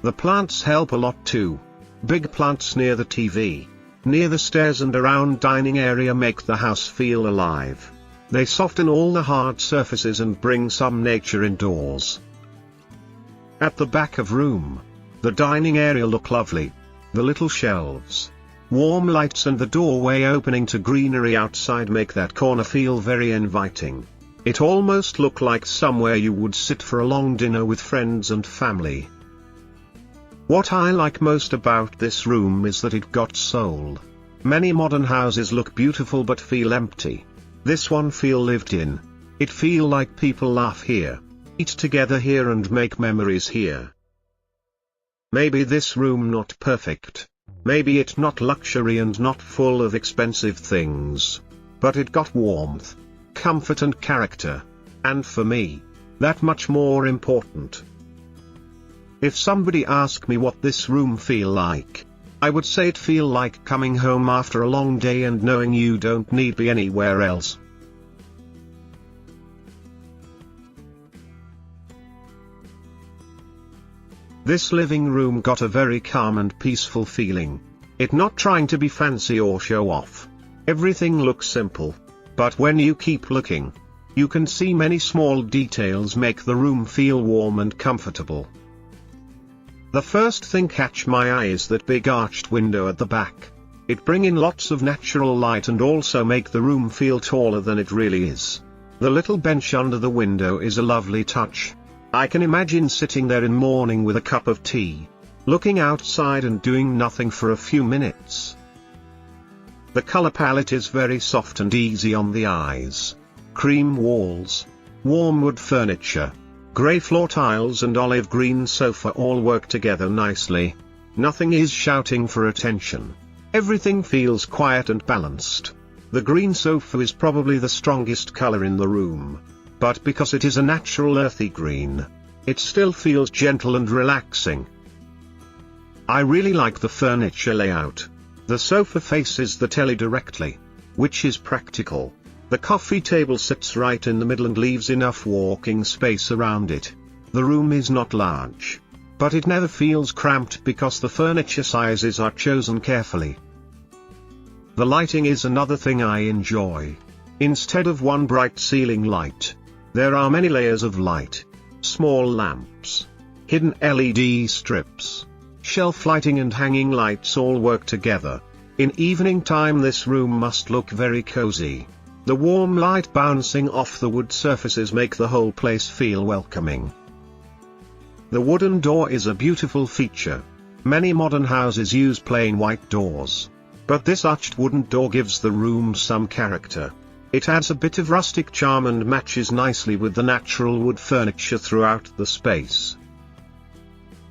The plants help a lot too. Big plants near the TV, near the stairs and around dining area make the house feel alive. They soften all the hard surfaces and bring some nature indoors. At the back of room, the dining area look lovely. The little shelves, warm lights and the doorway opening to greenery outside make that corner feel very inviting. It almost look like somewhere you would sit for a long dinner with friends and family. What I like most about this room is that it got soul. Many modern houses look beautiful but feel empty. This one feel lived in. It feel like people laugh here, eat together here and make memories here. Maybe this room not perfect. Maybe it not luxury and not full of expensive things. But it got warmth, comfort and character. And for me, that much more important. If somebody asked me what this room feel like, I would say it feel like coming home after a long day and knowing you don't need be anywhere else. This living room got a very calm and peaceful feeling. It not trying to be fancy or show off. Everything looks simple. But when you keep looking, you can see many small details make the room feel warm and comfortable. The first thing catch my eye is that big arched window at the back. It bring in lots of natural light and also make the room feel taller than it really is. The little bench under the window is a lovely touch. I can imagine sitting there in morning with a cup of tea, looking outside and doing nothing for a few minutes. The color palette is very soft and easy on the eyes. Cream walls, warm wood furniture, gray floor tiles and olive green sofa all work together nicely. Nothing is shouting for attention. Everything feels quiet and balanced. The green sofa is probably the strongest color in the room. But because it is a natural earthy green, it still feels gentle and relaxing. I really like the furniture layout. The sofa faces the telly directly, which is practical. The coffee table sits right in the middle and leaves enough walking space around it. The room is not large, but it never feels cramped because the furniture sizes are chosen carefully. The lighting is another thing I enjoy. Instead of one bright ceiling light, there are many layers of light. Small lamps, hidden LED strips, shelf lighting and hanging lights all work together. In evening time this room must look very cozy. The warm light bouncing off the wood surfaces make the whole place feel welcoming. The wooden door is a beautiful feature. Many modern houses use plain white doors, but this arched wooden door gives the room some character. It adds a bit of rustic charm and matches nicely with the natural wood furniture throughout the space.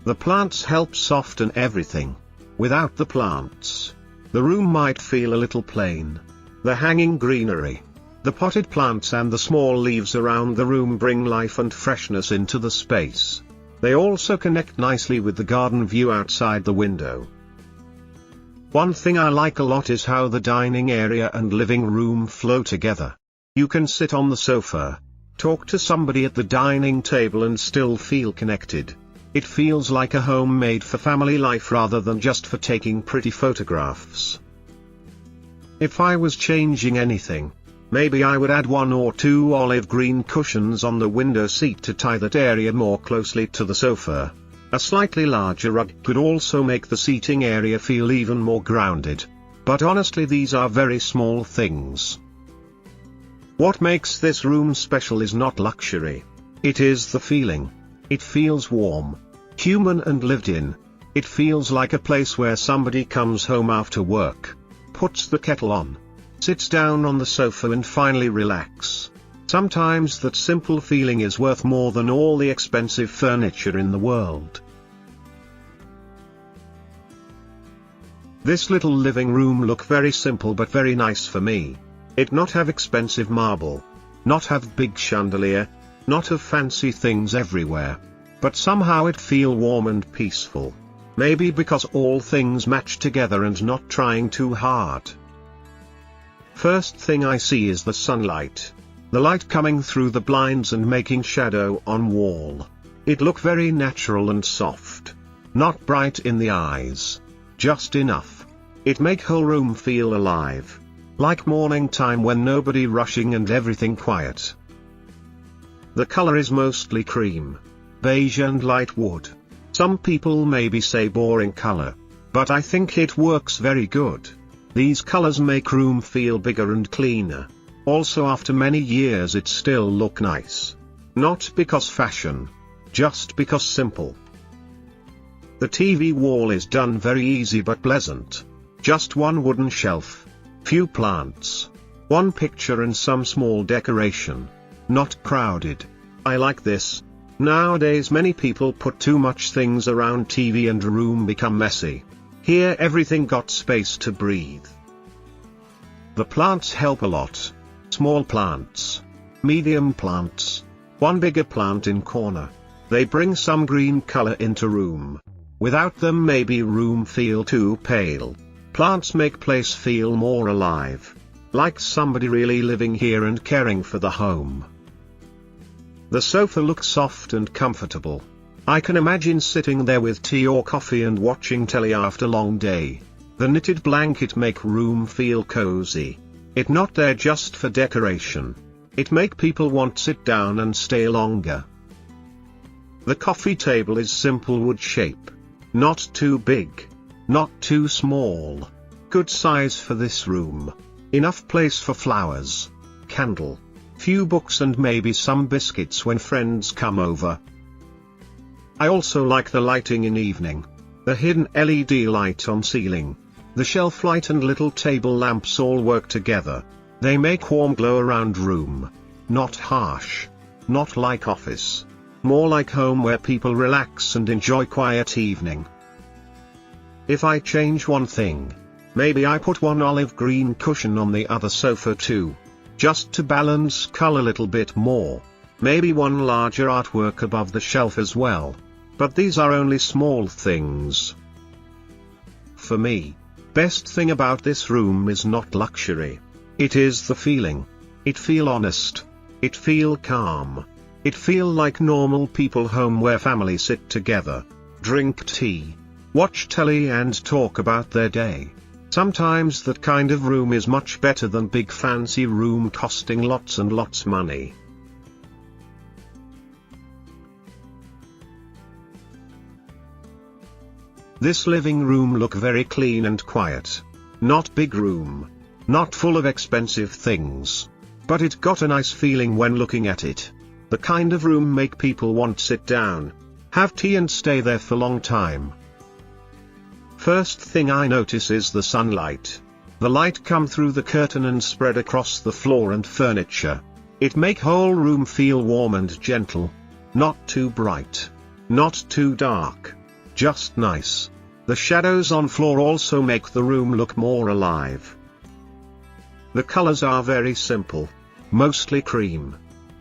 The plants help soften everything. Without the plants, the room might feel a little plain. The hanging greenery, the potted plants and the small leaves around the room bring life and freshness into the space. They also connect nicely with the garden view outside the window. One thing I like a lot is how the dining area and living room flow together. You can sit on the sofa, talk to somebody at the dining table and still feel connected. It feels like a home made for family life rather than just for taking pretty photographs. If I was changing anything, maybe I would add 1 or 2 olive green cushions on the window seat to tie that area more closely to the sofa. A slightly larger rug could also make the seating area feel even more grounded. But honestly, these are very small things. What makes this room special is not luxury. It is the feeling. It feels warm, human and lived in. It feels like a place where somebody comes home after work, puts the kettle on, sits down on the sofa and finally relax. Sometimes that simple feeling is worth more than all the expensive furniture in the world. This little living room look very simple but very nice for me. It not have expensive marble, not have big chandelier, not have fancy things everywhere. But somehow it feel warm and peaceful. Maybe because all things match together and not trying too hard. First thing I see is the sunlight. The light coming through the blinds and making shadow on wall. It look very natural and soft. Not bright in the eyes. Just enough. It make whole room feel alive. Like morning time when nobody rushing and everything quiet. The color is mostly cream, beige and light wood. Some people maybe say boring color, but I think it works very good. These colors make room feel bigger and cleaner. Also after many years it still look nice. Not because fashion, just because simple. The TV wall is done very easy but pleasant. Just one wooden shelf, few plants, one picture and some small decoration. Not crowded. I like this. Nowadays many people put too much things around TV and room become messy. Here everything got space to breathe. The plants help a lot. Small plants, medium plants, one bigger plant in corner. They bring some green color into room. Without them maybe room feel too pale. Plants make place feel more alive. Like somebody really living here and caring for the home. The sofa looks soft and comfortable. I can imagine sitting there with tea or coffee and watching telly after long day. The knitted blanket make room feel cozy. It not there just for decoration. It make people want sit down and stay longer. The coffee table is simple wood shape. Not too big. Not too small. Good size for this room. Enough place for flowers, candle, few books and maybe some biscuits when friends come over. I also like the lighting in evening. The hidden LED light on ceiling, the shelf light and little table lamps all work together. They make warm glow around room. Not harsh. Not like office. More like home where people relax and enjoy quiet evening. If I change one thing, maybe I put one olive green cushion on the other sofa too. Just to balance color a little bit more. maybe one larger artwork above the shelf as well. But these are only small things. For me, best thing about this room is not luxury. It is the feeling. It feel honest. It feel calm. It feel like normal people home where family sit together, drink tea, watch telly and talk about their day. Sometimes that kind of room is much better than big fancy room costing lots and lots money. This living room look very clean and quiet. Not big room. Not full of expensive things. But it got a nice feeling when looking at it. The kind of room make people want sit down, have tea and stay there for long time. First thing I notice is the sunlight. The light come through the curtain and spread across the floor and furniture. It make whole room feel warm and gentle. Not too bright. Not too dark. Just nice. The shadows on floor also make the room look more alive. The colors are very simple. Mostly cream,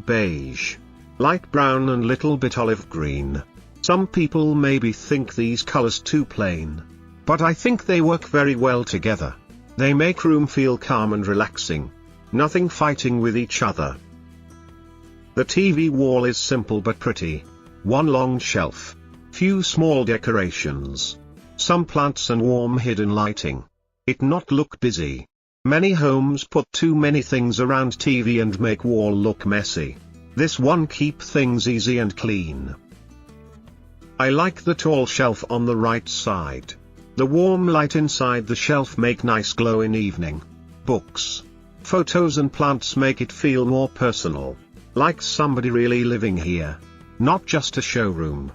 beige, light brown and little bit olive green. Some people maybe think these colors too plain. But I think they work very well together. They make room feel calm and relaxing. Nothing fighting with each other. The TV wall is simple but pretty. One long shelf. Few small decorations. Some plants and warm hidden lighting. It not look busy. Many homes put too many things around TV and make wall look messy. This one keep things easy and clean. I like the tall shelf on the right side. The warm light inside the shelf make nice glow in evening. Books, photos and plants make it feel more personal. Like somebody really living here. Not just a showroom.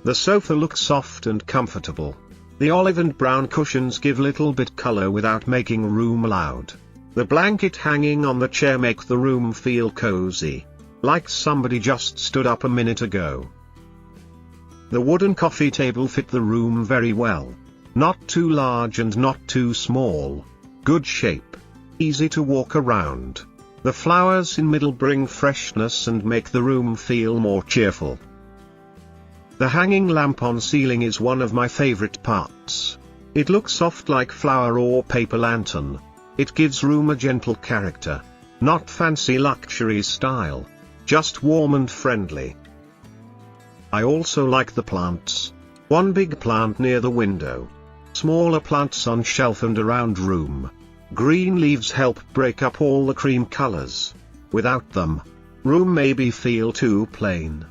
The sofa looks soft and comfortable. The olive and brown cushions give little bit color without making room loud. The blanket hanging on the chair make the room feel cozy. Like somebody just stood up a minute ago. The wooden coffee table fit the room very well. Not too large and not too small. Good shape. Easy to walk around. The flowers in middle bring freshness and make the room feel more cheerful. The hanging lamp on ceiling is one of my favorite parts. It looks soft like flower or paper lantern. It gives room a gentle character. Not fancy luxury style. Just warm and friendly. I also like the plants. One big plant near the window. Smaller plants on shelf and around room. Green leaves help break up all the cream colors. Without them, room maybe feel too plain.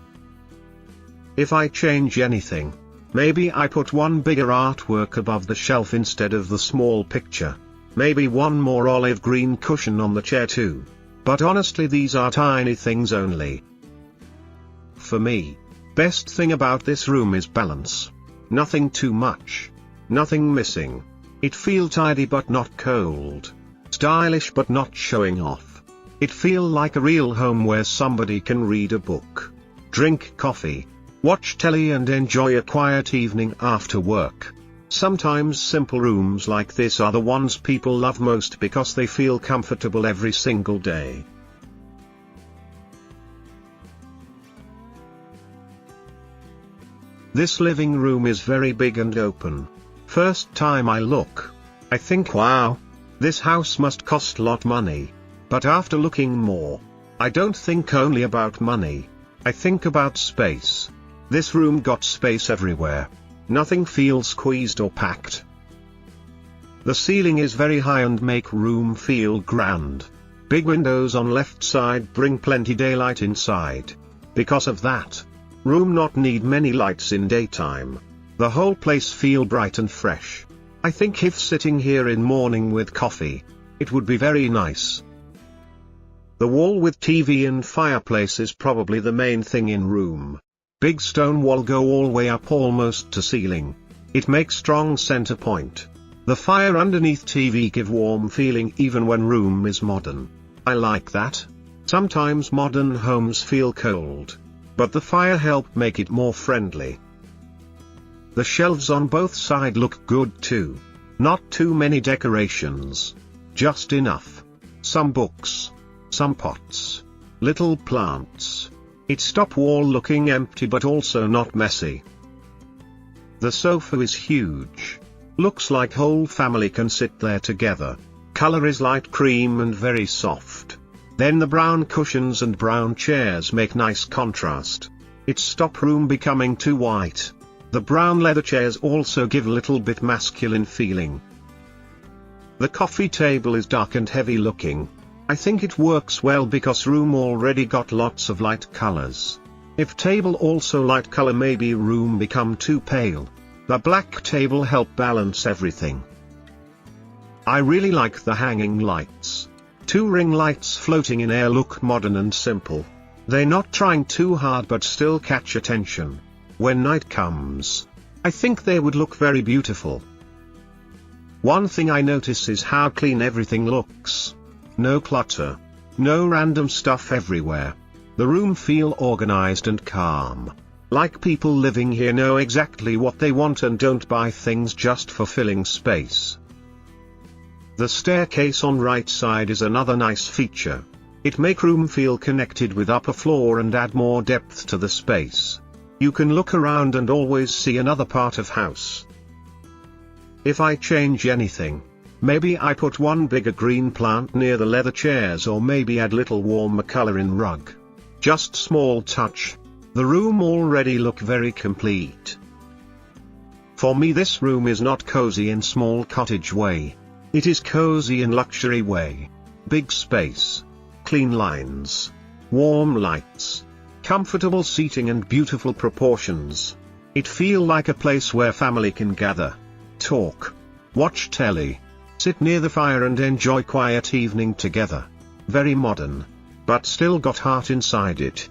If I change anything, maybe I put one bigger artwork above the shelf instead of the small picture. Maybe one more olive green cushion on the chair too. But honestly these are tiny things only. For me, best thing about this room is balance. Nothing too much. Nothing missing. It feel tidy but not cold. Stylish but not showing off. It feel like a real home where somebody can read a book, drink coffee, watch telly and enjoy a quiet evening after work. Sometimes simple rooms like this are the ones people love most because they feel comfortable every single day. This living room is very big and open. First time I look, I think wow, this house must cost lot money. But after looking more, I don't think only about money. I think about space. This room got space everywhere. Nothing feels squeezed or packed. The ceiling is very high and make room feel grand. Big windows on left side bring plenty daylight inside. Because of that, room not need many lights in daytime. The whole place feel bright and fresh. I think if sitting here in morning with coffee, it would be very nice. The wall with TV and fireplace is probably the main thing in room. Big stone wall go all way up almost to ceiling. It makes strong center point. The fire underneath TV give warm feeling even when room is modern. I like that. Sometimes modern homes feel cold. But the fire help make it more friendly. The shelves on both sides look good too. Not too many decorations. Just enough. Some books. Some pots. Little plants. It's top wall looking empty but also not messy. The sofa is huge. Looks like whole family can sit there together. Color is light cream and very soft. Then the brown cushions and brown chairs make nice contrast. It stop room becoming too white. The brown leather chairs also give a little bit masculine feeling. The coffee table is dark and heavy looking. I think it works well because room already got lots of light colors. If table also light color, maybe room become too pale. The black table help balance everything. I really like the hanging lights. 2 ring lights floating in air look modern and simple. They're not trying too hard but still catch attention. When night comes, I think they would look very beautiful. One thing I notice is how clean everything looks. No clutter. No random stuff everywhere. The room feel organized and calm. Like people living here know exactly what they want and don't buy things just for filling space. The staircase on right side is another nice feature. It make room feel connected with upper floor and add more depth to the space. You can look around and always see another part of house. If I change anything, maybe I put one bigger green plant near the leather chairs or maybe add little warmer color in rug. Just small touch. The room already look very complete. For me this room is not cozy in small cottage way. It is cozy in luxury way. Big space. Clean lines. Warm lights. Comfortable seating and beautiful proportions. It feel like a place where family can gather. Talk. Watch telly. Sit near the fire and enjoy quiet evening together. Very modern. But still got heart inside it.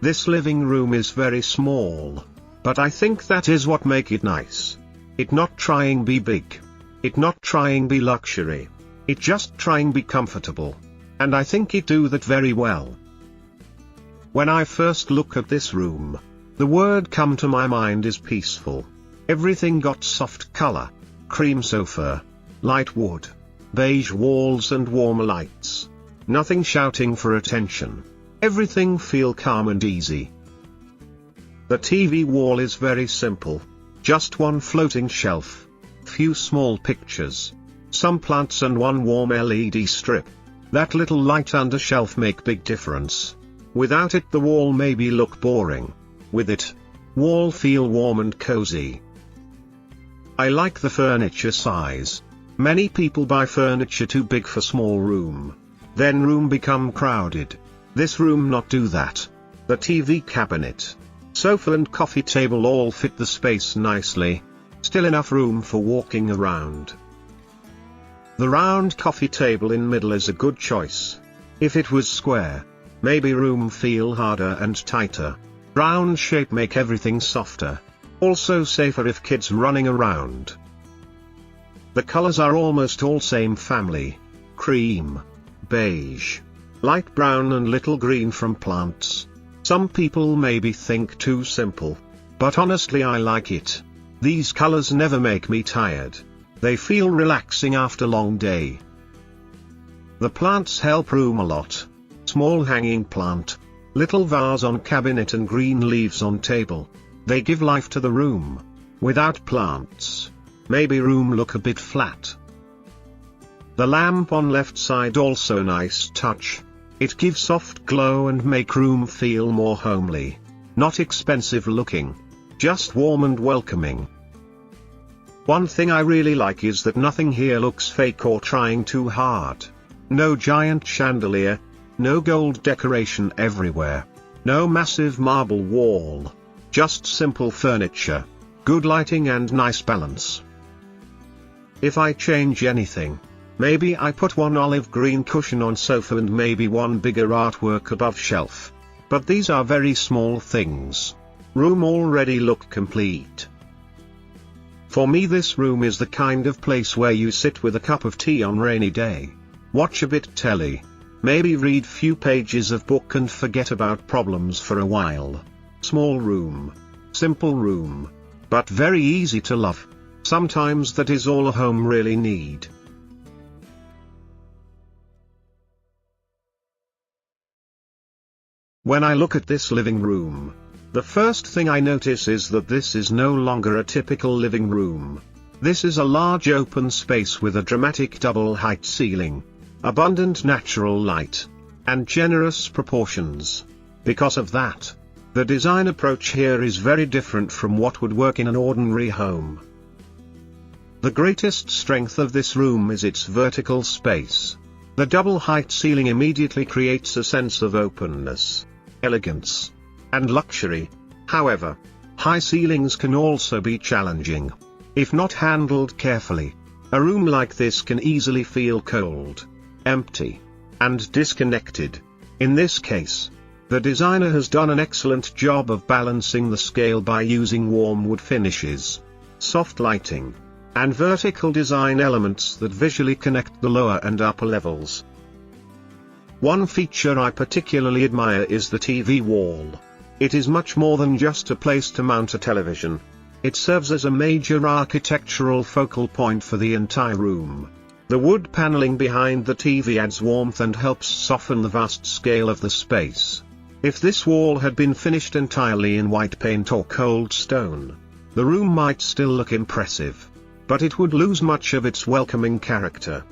This living room is very small. But I think that is what make it nice. It not trying be big. It not trying be luxury. It just trying be comfortable. And I think it do that very well. When I first look at this room, the word come to my mind is peaceful. Everything got soft color. Cream sofa. Light wood. Beige walls and warm lights. Nothing shouting for attention. Everything feel calm and easy. The TV wall is very simple. Just one floating shelf. Few small pictures. Some plants and one warm LED strip. That little light under shelf make big difference. Without it the wall maybe look boring. With it, wall feel warm and cozy. I like the furniture size. Many people buy furniture too big for small room. Then room become crowded. This room not do that. The TV cabinet, sofa and coffee table all fit the space nicely. Still enough room for walking around. The round coffee table in middle is a good choice. If it was square, maybe room feel harder and tighter. Round shape make everything softer. Also safer if kids running around. The colors are almost all same family. Cream, beige, light brown and little green from plants. Some people maybe think too simple. But honestly I like it. These colors never make me tired. They feel relaxing after long day. The plants help room a lot. Small hanging plant. Little vase on cabinet and green leaves on table. They give life to the room. Without plants, maybe room look a bit flat. The lamp on left side also nice touch. It gives soft glow and make room feel more homely. Not expensive looking. Just warm and welcoming. One thing I really like is that nothing here looks fake or trying too hard. No giant chandelier. No gold decoration everywhere. No massive marble wall. Just simple furniture. Good lighting and nice balance. If I change anything, maybe I put one olive green cushion on sofa and maybe one bigger artwork above shelf. But these are very small things. Room already look complete. For me this room is the kind of place where you sit with a cup of tea on rainy day. Watch a bit telly. Maybe read few pages of book and forget about problems for a while. Small room. Simple room. But very easy to love. Sometimes that is all a home really need. When I look at this living room, the first thing I notice is that this is no longer a typical living room. This is a large open space with a dramatic double-height ceiling, abundant natural light, and generous proportions. Because of that, the design approach here is very different from what would work in an ordinary home. The greatest strength of this room is its vertical space. The double-height ceiling immediately creates a sense of openness, elegance, and luxury. However, high ceilings can also be challenging. If not handled carefully, a room like this can easily feel cold, empty, and disconnected. In this case, the designer has done an excellent job of balancing the scale by using warm wood finishes, soft lighting, and vertical design elements that visually connect the lower and upper levels. One feature I particularly admire is the TV wall. It is much more than just a place to mount a television. It serves as a major architectural focal point for the entire room. The wood paneling behind the TV adds warmth and helps soften the vast scale of the space. If this wall had been finished entirely in white paint or cold stone, the room might still look impressive, but it would lose much of its welcoming character.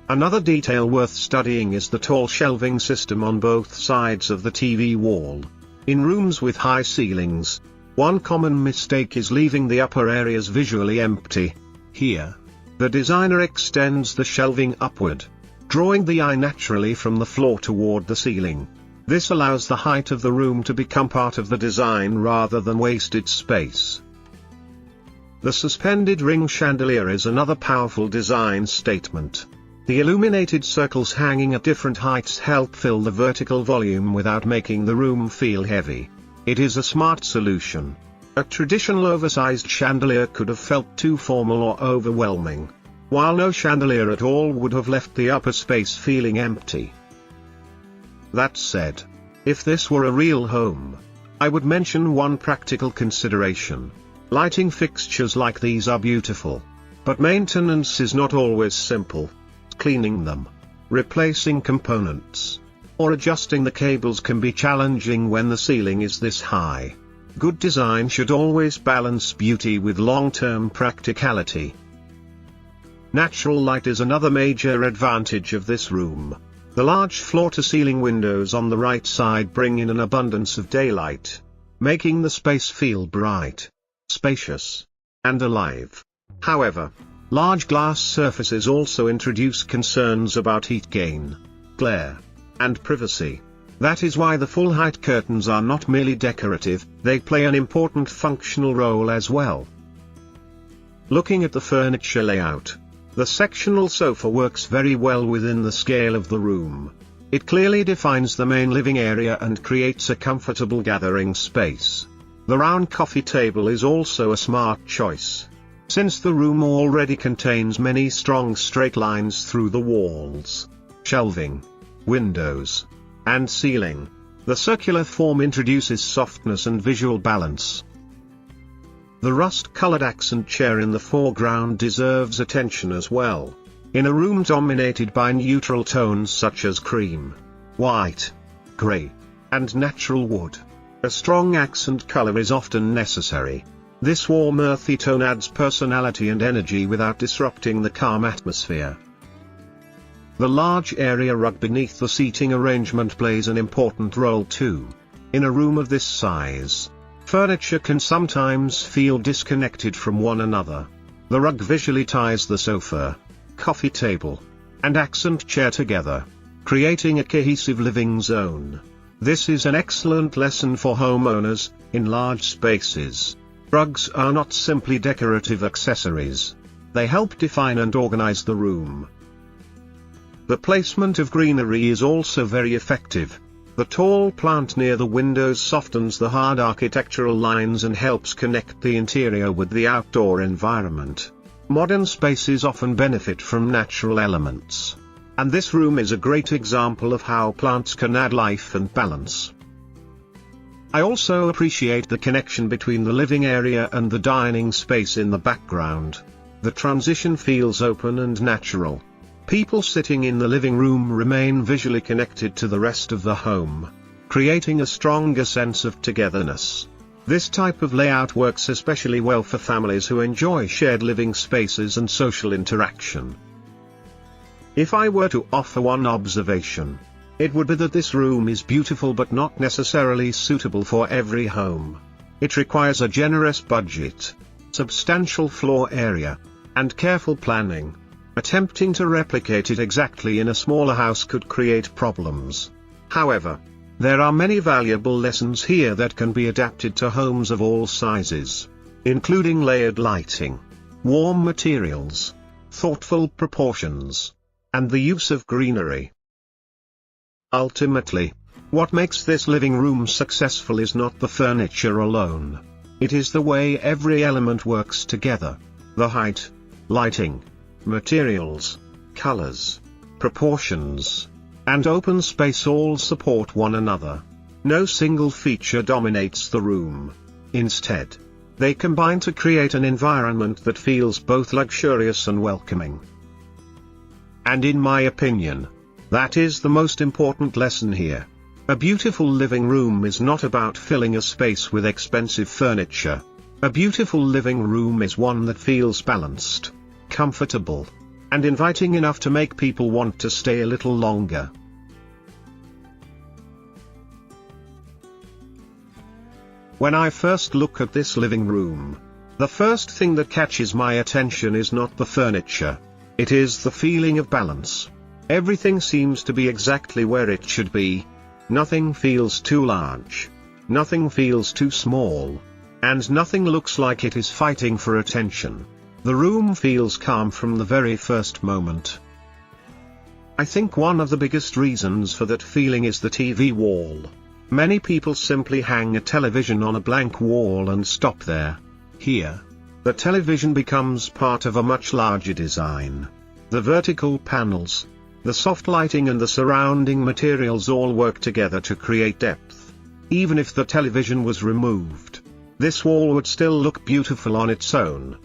Another detail worth studying is the tall shelving system on both sides of the TV wall. In rooms with high ceilings, one common mistake is leaving the upper areas visually empty. Here, the designer extends the shelving upward, drawing the eye naturally from the floor toward the ceiling. This allows the height of the room to become part of the design rather than wasted space. The suspended ring chandelier is another powerful design statement. The illuminated circles hanging at different heights help fill the vertical volume without making the room feel heavy. It is a smart solution. A traditional oversized chandelier could have felt too formal or overwhelming, while no chandelier at all would have left the upper space feeling empty. That said, if this were a real home, I would mention one practical consideration. Lighting fixtures like these are beautiful, but maintenance is not always simple. Cleaning them, replacing components, or adjusting the cables can be challenging when the ceiling is this high. Good design should always balance beauty with long-term practicality. Natural light is another major advantage of this room. The large floor-to-ceiling windows on the right side bring in an abundance of daylight, making the space feel bright, spacious, and alive. However, large glass surfaces also introduce concerns about heat gain, glare, and privacy. That is why the full-height curtains are not merely decorative, they play an important functional role as well. Looking at the furniture layout, the sectional sofa works very well within the scale of the room. It clearly defines the main living area and creates a comfortable gathering space. The round coffee table is also a smart choice. Since the room already contains many strong straight lines through the walls, shelving, windows, and ceiling, the circular form introduces softness and visual balance. The rust-colored accent chair in the foreground deserves attention as well. In a room dominated by neutral tones such as cream, white, gray, and natural wood, a strong accent color is often necessary. This warm earthy tone adds personality and energy without disrupting the calm atmosphere. The large area rug beneath the seating arrangement plays an important role too. In a room of this size, furniture can sometimes feel disconnected from one another. The rug visually ties the sofa, coffee table, and accent chair together, creating a cohesive living zone. This is an excellent lesson for homeowners. In large spaces, rugs are not simply decorative accessories. They help define and organize the room. The placement of greenery is also very effective. The tall plant near the windows softens the hard architectural lines and helps connect the interior with the outdoor environment. Modern spaces often benefit from natural elements, and this room is a great example of how plants can add life and balance. I also appreciate the connection between the living area and the dining space in the background. The transition feels open and natural. People sitting in the living room remain visually connected to the rest of the home, creating a stronger sense of togetherness. This type of layout works especially well for families who enjoy shared living spaces and social interaction. If I were to offer one observation, it would be that this room is beautiful but not necessarily suitable for every home. It requires a generous budget, substantial floor area, and careful planning. Attempting to replicate it exactly in a smaller house could create problems. However, there are many valuable lessons here that can be adapted to homes of all sizes, including layered lighting, warm materials, thoughtful proportions, and the use of greenery. Ultimately, what makes this living room successful is not the furniture alone. It is the way every element works together. The height, lighting, materials, colors, proportions, and open space all support one another. No single feature dominates the room. Instead, they combine to create an environment that feels both luxurious and welcoming. And in my opinion, that is the most important lesson here. A beautiful living room is not about filling a space with expensive furniture. A beautiful living room is one that feels balanced, comfortable, and inviting enough to make people want to stay a little longer. When I first look at this living room, the first thing that catches my attention is not the furniture. It is the feeling of balance. Everything seems to be exactly where it should be. Nothing feels too large. Nothing feels too small. And nothing looks like it is fighting for attention. The room feels calm from the very first moment. I think one of the biggest reasons for that feeling is the TV wall. Many people simply hang a television on a blank wall and stop there. Here, the television becomes part of a much larger design. The vertical panels, the soft lighting and the surrounding materials all work together to create depth. Even if the television was removed, this wall would still look beautiful on its own.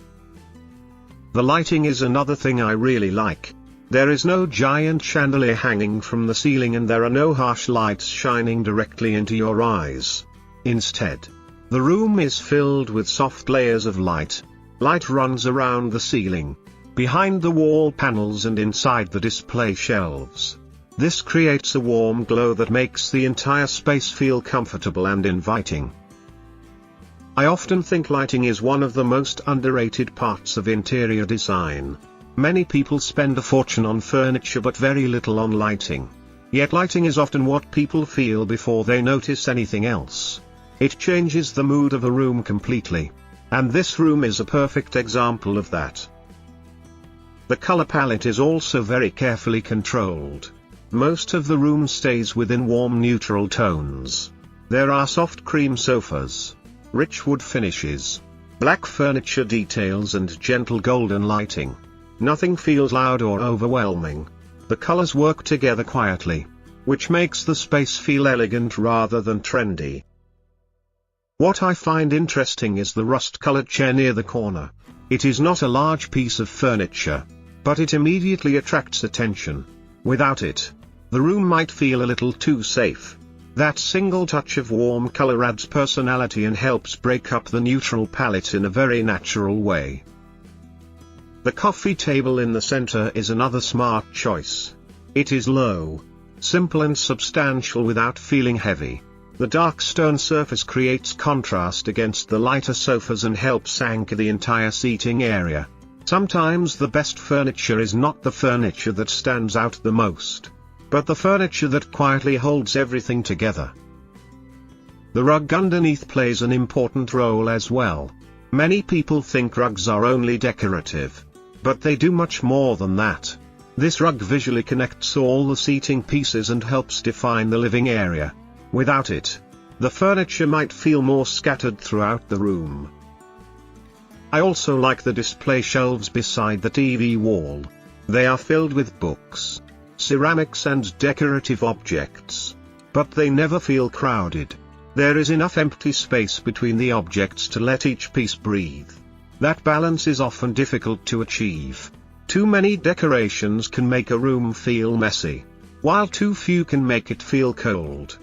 The lighting is another thing I really like. There is no giant chandelier hanging from the ceiling and there are no harsh lights shining directly into your eyes. Instead, the room is filled with soft layers of light. Light runs around the ceiling, behind the wall panels and inside the display shelves. This creates a warm glow that makes the entire space feel comfortable and inviting. I often think lighting is one of the most underrated parts of interior design. Many people spend a fortune on furniture but very little on lighting. Yet lighting is often what people feel before they notice anything else. It changes the mood of a room completely. And this room is a perfect example of that. The color palette is also very carefully controlled. Most of the room stays within warm neutral tones. There are soft cream sofas, rich wood finishes, black furniture details and gentle golden lighting. Nothing feels loud or overwhelming. The colors work together quietly, which makes the space feel elegant rather than trendy. What I find interesting is the rust-colored chair near the corner. It is not a large piece of furniture, but it immediately attracts attention. Without it, the room might feel a little too safe. That single touch of warm color adds personality and helps break up the neutral palette in a very natural way. The coffee table in the center is another smart choice. It is low, simple and substantial without feeling heavy. The dark stone surface creates contrast against the lighter sofas and helps anchor the entire seating area. Sometimes the best furniture is not the furniture that stands out the most, but the furniture that quietly holds everything together. The rug underneath plays an important role as well. Many people think rugs are only decorative, but they do much more than that. This rug visually connects all the seating pieces and helps define the living area. Without it, the furniture might feel more scattered throughout the room. I also like the display shelves beside the TV wall. They are filled with books, ceramics and decorative objects. But they never feel crowded. There is enough empty space between the objects to let each piece breathe. That balance is often difficult to achieve. Too many decorations can make a room feel messy, while too few can make it feel cold.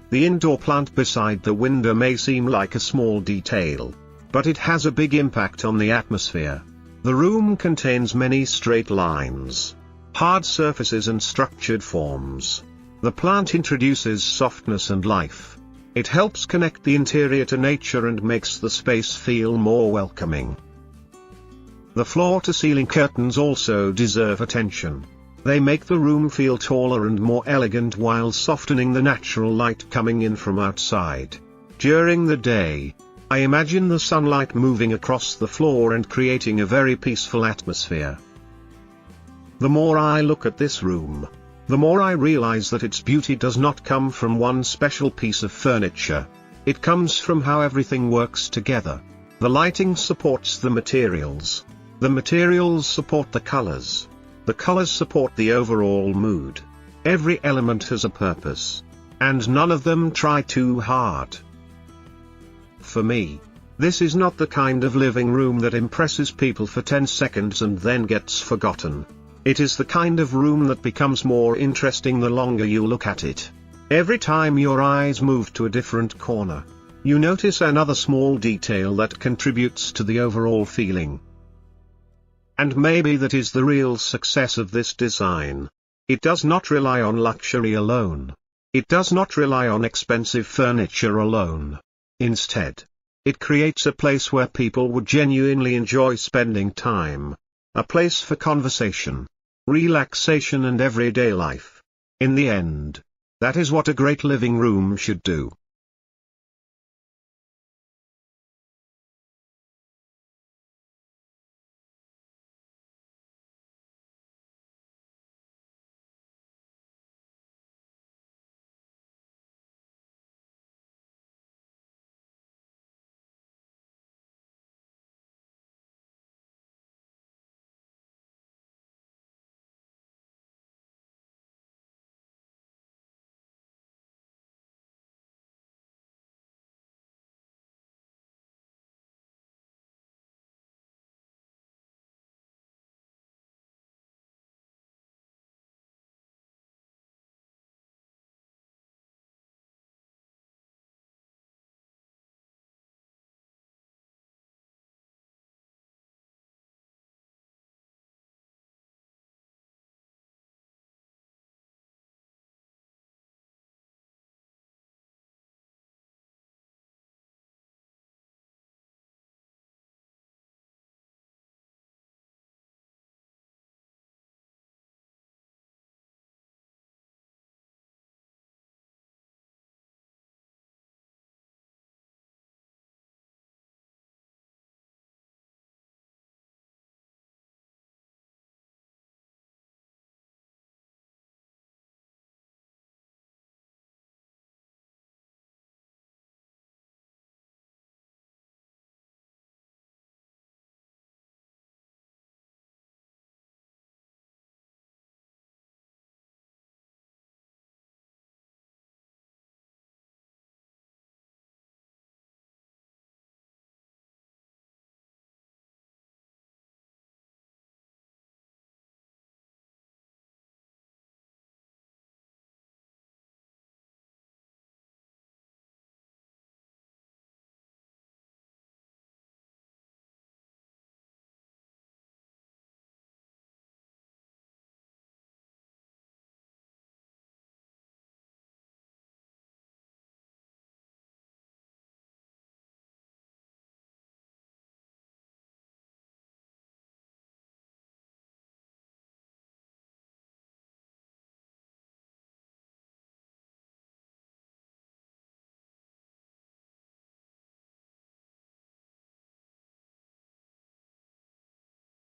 The indoor plant beside the window may seem like a small detail, but it has a big impact on the atmosphere. The room contains many straight lines, hard surfaces and structured forms. The plant introduces softness and life. It helps connect the interior to nature and makes the space feel more welcoming. The floor-to-ceiling curtains also deserve attention. They make the room feel taller and more elegant while softening the natural light coming in from outside. During the day, I imagine the sunlight moving across the floor and creating a very peaceful atmosphere. The more I look at this room, the more I realize that its beauty does not come from one special piece of furniture. It comes from how everything works together. The lighting supports the materials. The materials support the colors. The colors support the overall mood. Every element has a purpose. And none of them try too hard. For me, this is not the kind of living room that impresses people for 10 seconds and then gets forgotten. It is the kind of room that becomes more interesting the longer you look at it. Every time your eyes move to a different corner, you notice another small detail that contributes to the overall feeling. And maybe that is the real success of this design. It does not rely on luxury alone. It does not rely on expensive furniture alone. Instead, it creates a place where people would genuinely enjoy spending time. A place for conversation, relaxation and everyday life. In the end, that is what a great living room should do.